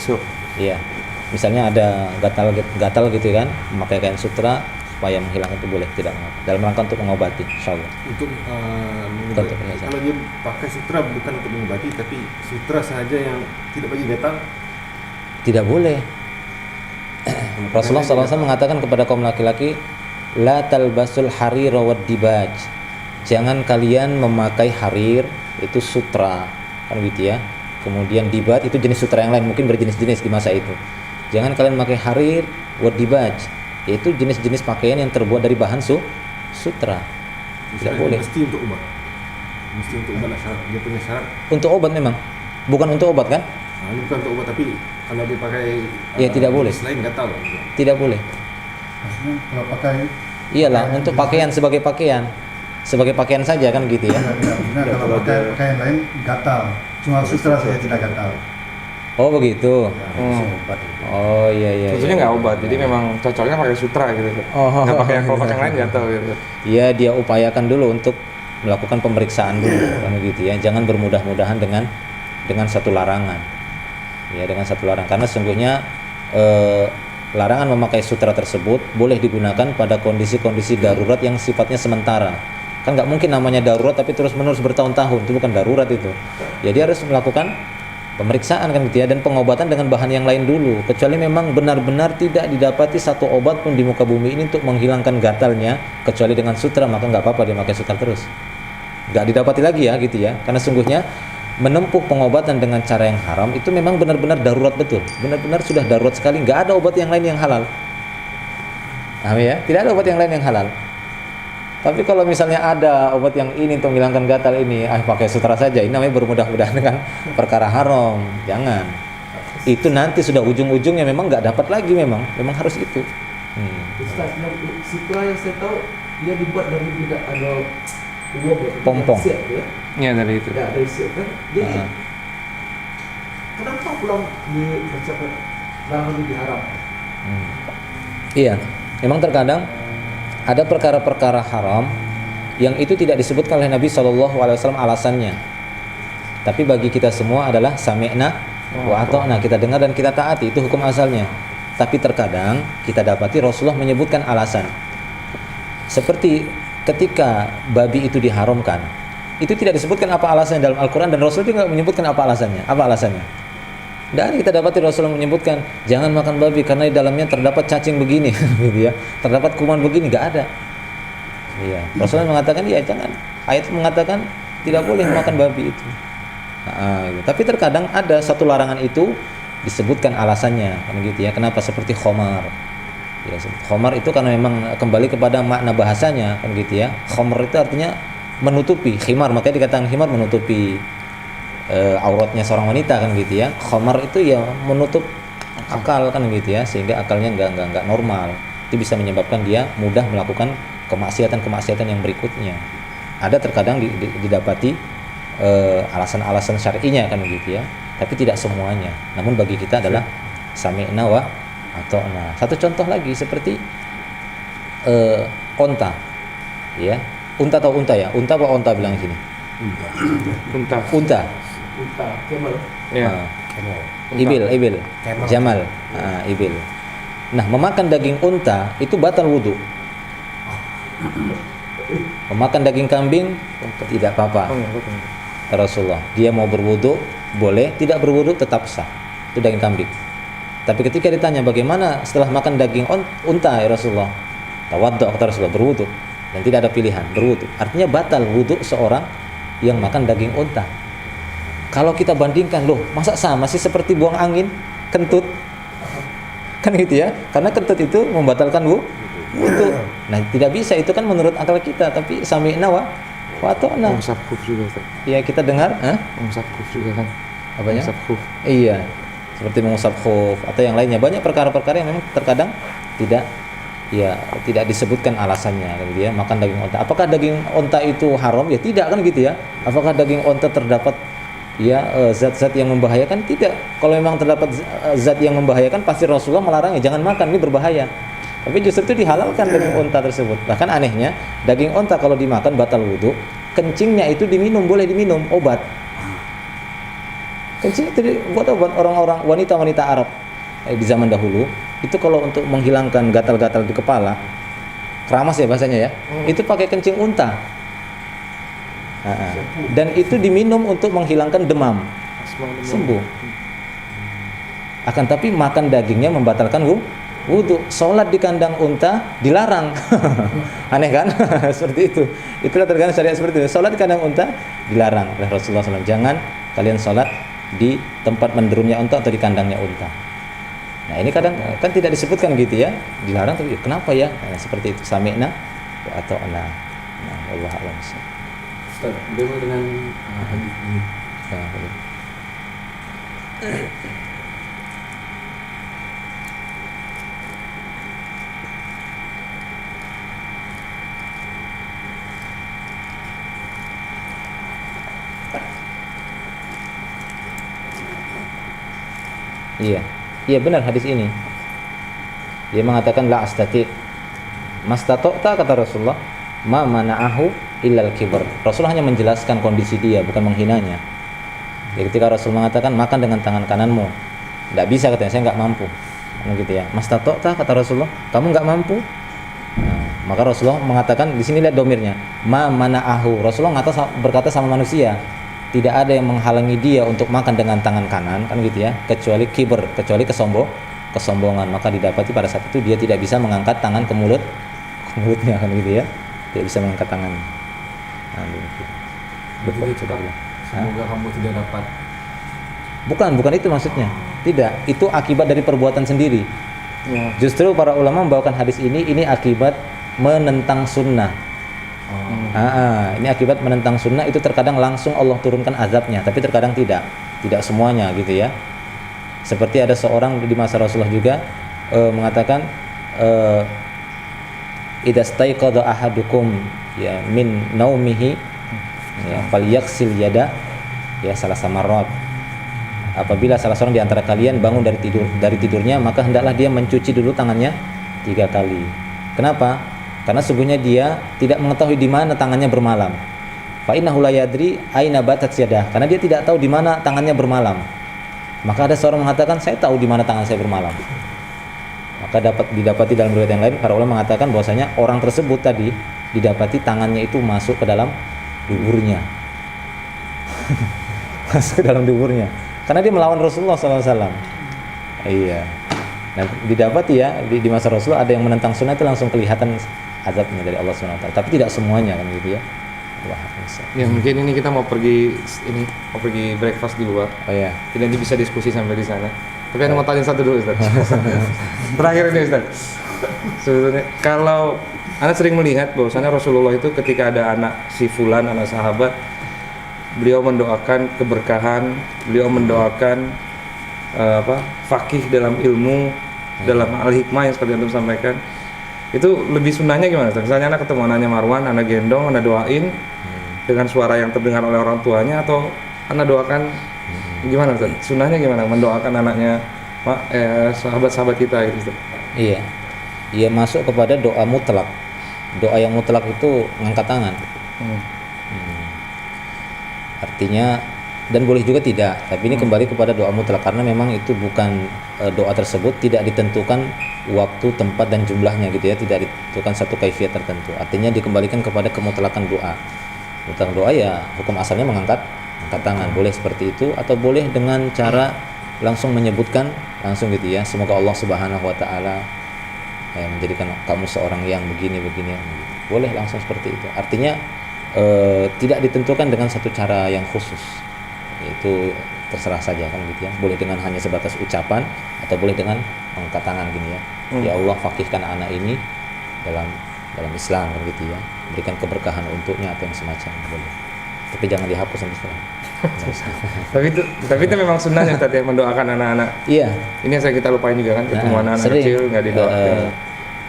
Iya. Misalnya ada gatal gitu kan, memakai kain sutra supaya menghilangkan itu boleh, tidak mengapa. Dalam rangka untuk mengobati, insyaallah. Untuk mengobati. Kalau dia pakai sutra bukan untuk mengobati, tapi sutra saja yang tidak bagi gatal. Tidak boleh. Rasulullah SAW mengatakan kepada kaum laki-laki, la talbasul harir wad dibaj. Jangan kalian memakai harir, itu sutra, kan gitu ya. Kemudian dibat itu jenis sutra yang lain, mungkin berjenis-jenis di masa itu. Jangan kalian memakai harir wad dibaj, yaitu jenis-jenis pakaian yang terbuat dari bahan sutra. Tidak boleh. Mesti untuk obat. Mesti untuk obat lah syarat. Dia punya syarat. Untuk obat memang, bukan untuk obat kan? Ini bukan untuk obat, tapi kalau dia pakai ya tidak boleh. Selain gatal. Tidak boleh. Maksudnya kalau pakai iyalah untuk pakaian sebagai pakaian saja kan gitu ya. Nah, kalau pakai pakaian lain gatal, cuma sutra saja tidak gatal. Oh begitu. Obat itu. Oh iya. Tentunya nggak obat, jadi memang cocoknya pakai sutra gitu. Oh. Nggak pakai kalau pakai yang lain jatuh gitu. Iya, dia upayakan dulu untuk melakukan pemeriksaan dulu kan gitu ya. Jangan bermudah-mudahan dengan satu larangan. Ya, dengan satu larangan karena sesungguhnya larangan memakai sutra tersebut boleh digunakan pada kondisi-kondisi darurat yang sifatnya sementara. Kan nggak mungkin namanya darurat tapi terus-menerus bertahun-tahun, itu bukan darurat itu. Jadi harus melakukan pemeriksaan kan gitu ya, dan pengobatan dengan bahan yang lain dulu, kecuali memang benar-benar tidak didapati satu obat pun di muka bumi ini untuk menghilangkan gatalnya kecuali dengan sutra, maka nggak apa-apa dia pakai sutra terus, nggak didapati lagi ya gitu ya, karena sungguhnya menempuh pengobatan dengan cara yang haram itu memang benar-benar darurat betul, benar-benar sudah darurat sekali, nggak ada obat yang lain yang halal. Paham ya? Tidak ada obat yang lain yang halal. Tapi kalau misalnya ada obat yang ini untuk menghilangkan gatal ini, pakai sutra saja, ini namanya bermudah-mudahan dengan perkara haram. Jangan. Itu nanti sudah ujung-ujungnya memang nggak dapat lagi, memang harus itu. Ustaz, yang sutra yang saya tahu dia dibuat dari tidak ada uang ya, Pompong. siap ya. Iya dari itu. Ya, dari siap kan. Jadi kenapa pulang di macam larangan ini diharam? Iya, memang terkadang ada perkara-perkara haram yang itu tidak disebutkan oleh Nabi SAW alasannya. Tapi bagi kita semua adalah sami'na wa ata'na, kita dengar dan kita taati, itu hukum asalnya. Tapi terkadang kita dapati Rasulullah menyebutkan alasan. Seperti ketika babi itu diharamkan, itu tidak disebutkan apa alasannya dalam Al-Quran, dan Rasul juga menyebutkan apa alasannya. Apa alasannya? Dan kita dapati Rasulullah menyebutkan jangan makan babi karena di dalamnya terdapat cacing begini, gitu ya, terdapat kuman begini, nggak ada. Iya, Rasulullah mengatakan iya jangan. Ayat mengatakan tidak boleh makan babi itu. Gitu. Tapi terkadang ada satu larangan itu disebutkan alasannya, kan gitu ya. Kenapa? Seperti khomar. Ya, khomar itu karena memang kembali kepada makna bahasanya, kan gitu ya. Khomar itu artinya menutupi, khimar, makanya dikatakan khimar menutupi auratnya seorang wanita, kan gitu ya. Khamar itu ya menutup akal, kan gitu ya, sehingga akalnya nggak normal. Itu bisa menyebabkan dia mudah melakukan kemaksiatan yang berikutnya. Ada terkadang didapati alasan-alasan syar'inya, kan gitu ya, tapi tidak semuanya. Namun bagi kita adalah sami'na wa ata'na. Satu contoh lagi seperti onta, ya. Unta atau unta ya? Unta apa onta bilang di sini? Unta. Kemal. Iya. Ibil, jamal, ibil. Nah, memakan daging unta itu batal wudu. Memakan daging kambing tidak apa-apa. Rasulullah, dia mau berwudu boleh, tidak berwudu tetap sah. Itu daging kambing. Tapi ketika ditanya bagaimana setelah makan daging unta ya Rasulullah, tawaddu kata Rasulullah, berwudu, dan tidak ada pilihan, berwudu. Artinya batal wudu seorang yang makan daging unta. Kalau kita bandingkan, loh masa sama sih seperti buang angin, kentut, kan gitu ya, karena kentut itu membatalkan wudu. Nah tidak bisa, itu kan menurut akal kita, tapi sami'na wa ata'na. Mengusap khuf juga kan. Iya, kita dengar, Mengusap khuf juga kan. apanya? Mengusap khuf. Iya, seperti mengusap khuf atau yang lainnya, banyak perkara-perkara yang memang terkadang tidak disebutkan alasannya, gitu ya. Makan daging onta, apakah daging onta itu haram? Ya tidak, kan gitu ya. Apakah daging onta terdapat zat-zat yang membahayakan? Tidak. Kalau memang terdapat zat yang membahayakan, pasti Rasulullah melarangnya, jangan makan, ini berbahaya. Tapi justru itu dihalalkan daging onta tersebut. Bahkan anehnya, daging onta kalau dimakan batal wudu, kencingnya itu diminum, boleh diminum, obat. Kencing itu buat obat. Orang-orang wanita-wanita Arab di zaman dahulu itu kalau untuk menghilangkan gatal-gatal di kepala, keramas ya bahasanya ya, itu pakai kencing unta. Dan itu diminum untuk menghilangkan demam, sembuh. Akan tapi makan dagingnya membatalkan wudu. Sholat di kandang unta dilarang. Aneh kan? Seperti itu. Itulah tergantung syariat seperti itu. Sholat di kandang unta dilarang oleh Rasulullah SAW. Jangan kalian sholat di tempat menderumnya unta atau di kandangnya unta. Nah ini kadang kan tidak disebutkan gitu ya, dilarang, tapi kenapa ya? Nah, seperti itu, sami'na atau ana. Nah, Allah a'lam. Ustaz, bagaimana dengan hadis ini? Iya. Iya benar hadis ini. Dia mengatakan la astati. Mastata'ta kata Rasulullah, ma mana'ahu illal kibr. Rasulullah hanya menjelaskan kondisi dia, bukan menghinanya. Jadi ketika Rasul mengatakan makan dengan tangan kananmu, tidak bisa katanya, saya nggak mampu. Gitu ya. Mastata'ta kata Rasulullah, kamu nggak mampu. Nah, maka Rasulullah mengatakan di sini lihat domirnya, ma mana'ahu. Rasulullah berkata sama manusia, tidak ada yang menghalangi dia untuk makan dengan tangan kanan, kan gitu ya, kecuali kibr, kecuali kesombongan. Maka didapati pada saat itu dia tidak bisa mengangkat tangan ke mulutnya, kan gitu ya, tidak bisa mengangkat tangannya. Nah, Jadi semoga kamu tidak dapat. Bukan itu maksudnya. Tidak, itu akibat dari perbuatan sendiri. Ya. Justru para ulama membawakan hadis ini akibat menentang sunnah. Ini akibat menentang sunnah, itu terkadang langsung Allah turunkan azabnya, tapi terkadang tidak semuanya gitu ya. Seperti ada seorang di masa Rasulullah juga mengatakan idza staiqadha ahadukum ya min naumihi ya falyaksil yada ya salasa marrat. Apabila salah seorang di antara kalian bangun dari tidurnya, maka hendaklah dia mencuci dulu tangannya 3 kali. Kenapa? Karena sungguhnya dia tidak mengetahui di mana tangannya bermalam. Fa innahu la yadri aina batat yadah. Karena dia tidak tahu di mana tangannya bermalam. Maka ada seorang mengatakan, saya tahu di mana tangan saya bermalam. Maka didapati dalam riwayat yang lain, para ulama mengatakan bahwasanya orang tersebut tadi didapati tangannya itu masuk ke dalam duburnya. Masuk ke dalam duburnya. Karena dia melawan Rasulullah SAW. Iya. Nah, didapati ya di masa Rasulullah ada yang menentang sunnah itu langsung kelihatan azabnya dari Allah SWT. Tapi tidak semuanya kan gitu ya. Allah. Ya mungkin ini kita mau pergi breakfast di luar. Oh ya. Tidak bisa diskusi sampai di sana. Tapi Anda mau tanya satu dulu Ustaz. Terakhir ini Ustaz. Sebetulnya kalau Anda sering melihat bahwasanya Rasulullah itu ketika ada anak si fulan, anak sahabat, beliau mendoakan keberkahan, beliau mendoakan faqih dalam ilmu, dalam al-hikmah yang seperti Antum sampaikan. Itu lebih sunnahnya gimana? Misalnya anak ketemu anaknya Marwan, anak gendong, anak doain dengan suara yang terdengar oleh orang tuanya, atau anak doakan gimana Ustaz? Sunnahnya gimana? Mendoakan anaknya sahabat-sahabat kita gitu Ustaz. Iya. Ia masuk kepada doa mutlak. Doa yang mutlak itu ngangkat tangan. Artinya, dan boleh juga tidak, tapi ini kembali kepada doa mutlak karena memang itu bukan doa tersebut tidak ditentukan waktu, tempat dan jumlahnya gitu ya, tidak ditentukan satu kaifiat tertentu. Artinya dikembalikan kepada kemutlakan doa. Mutlak doa ya hukum asalnya mengangkat tangan, boleh seperti itu atau boleh dengan cara langsung menyebutkan langsung gitu ya, semoga Allah Subhanahu wa taala menjadikan kamu seorang yang begini. Boleh langsung seperti itu. Artinya tidak ditentukan dengan satu cara yang khusus. Itu terserah saja kan gitu ya. Boleh dengan hanya sebatas ucapan atau boleh dengan angkat tangan gini ya. Ya Allah, faqihkan anak ini dalam Islam kan gitu ya. Berikan keberkahan untuknya atau yang semacam, boleh. Tapi jangan dihapus sampai sekarang. tapi itu memang sunnahnya tadi mendoakan anak-anak. Iya. Ini yang kita lupain juga kan, ketemu anak-anak kecil nggak didoakan.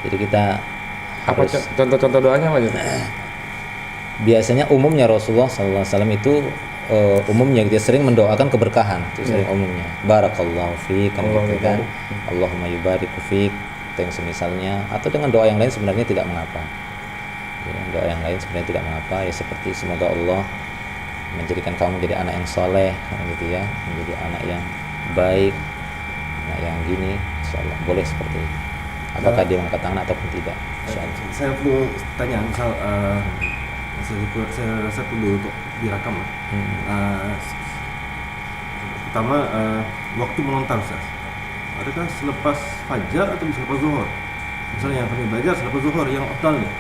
Jadi kita apa contoh-contoh doanya apa aja? Biasanya umumnya Rasulullah SAW itu umumnya dia sering mendoakan keberkahan, itu sering umumnya. Barakallahu fiik, kan gitu kan. Allahumma yubariku fiik, atau yang semisalnya, atau dengan doa yang lain sebenarnya tidak mengapa. Ya, doa yang lain sebenarnya tidak mengapa ya, seperti semoga Allah menjadikan kamu menjadi anak yang soleh, kan gitu ya, menjadi anak yang baik, anak yang gini, insyaallah boleh seperti itu. Apakah dia mengangkat tangan ataupun tidak? Insyaallah. Saya perlu tanya, misal saya rasa perlu untuk direkam. Pertama, waktu menonton Ustaz, adakah selepas fajar atau selepas zuhur? Misalnya yang kami belajar selepas zuhur yang afdalnya.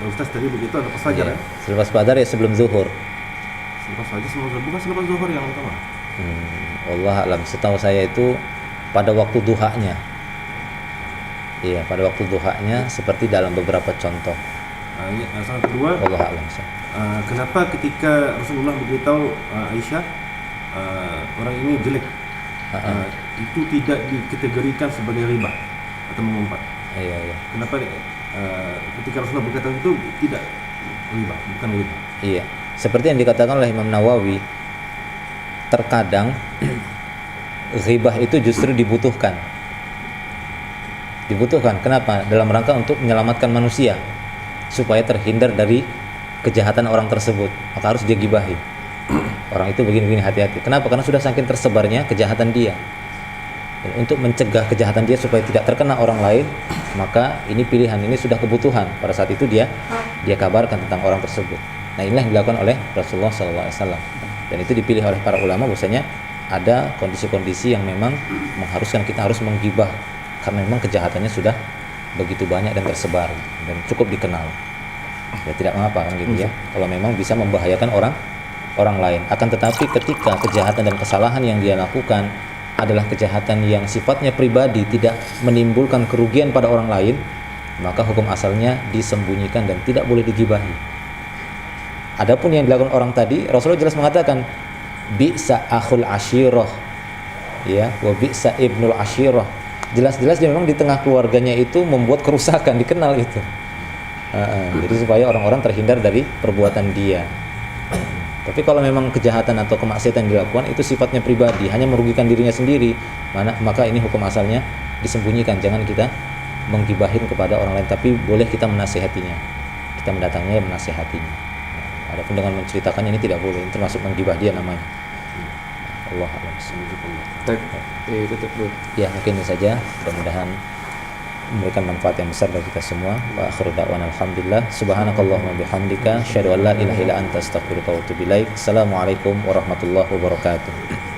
Ustaz tadi begitu, selepas fajar ya? Selepas fajar ya sebelum zuhur. Selepas fajar sebelum zuhur, bukan selepas zuhur yang utama. Allah alam, setahu saya itu pada waktu duhanya. Iya, pada waktu duhanya seperti dalam beberapa contoh. Yang kedua, Allah alam. Kenapa ketika Rasulullah beritahu Aisyah orang ini jelek, itu tidak dikategorikan sebagai riba atau mengumpat? Iya. Kenapa ketika Rasulullah berkata itu tidak riba, bukan riba? Iya, seperti yang dikatakan oleh Imam Nawawi, terkadang ghibah itu justru dibutuhkan. Dibutuhkan. Kenapa? Dalam rangka untuk menyelamatkan manusia supaya terhindar dari kejahatan orang tersebut. Maka harus dia gibahi. Orang itu begini-begini, hati-hati. Kenapa? Karena sudah saking tersebarnya kejahatan dia. Dan untuk mencegah kejahatan dia supaya tidak terkena orang lain, maka ini pilihan, ini sudah kebutuhan. Pada saat itu dia kabarkan tentang orang tersebut. Nah, inilah yang dilakukan oleh Rasulullah SAW. Dan itu dipilih oleh para ulama bahwasanya ada kondisi-kondisi yang memang mengharuskan kita harus menggibah karena memang kejahatannya sudah begitu banyak dan tersebar dan cukup dikenal. Ya tidak mengapa kan gitu ya. Kalau memang bisa membahayakan orang lain. Akan tetapi ketika kejahatan dan kesalahan yang dia lakukan adalah kejahatan yang sifatnya pribadi, tidak menimbulkan kerugian pada orang lain, maka hukum asalnya disembunyikan dan tidak boleh digibahi. Adapun yang dilakukan orang tadi, Rasulullah jelas mengatakan bi'sa akhul ashirah, ya, wa bi'sa ibnul ashirah. Jelas-jelas dia memang di tengah keluarganya itu membuat kerusakan, dikenal itu. Jadi supaya orang-orang terhindar dari perbuatan dia. Tapi kalau memang kejahatan atau kemaksiatan yang dilakukan itu sifatnya pribadi, hanya merugikan dirinya sendiri, maka ini hukum asalnya disembunyikan. Jangan kita menggibahin kepada orang lain, tapi boleh kita menasihatinya. Kita mendatanginya, menasihatinya. Adapun dengan menceritakannya ini tidak boleh, ini termasuk menggibah dia namanya. Allah a'lam. Tutup dulu. Ya, mungkin ini saja. Mudah-mudahan memberikan manfaat yang besar bagi kita semua. Wa akhiru da'wana alhamdulillah. Subhanakallahumma bihamdika asyhadu an la ilaha illa anta astaghfiruka wa atubu ilaik. Assalamualaikum warahmatullahi wabarakatuh.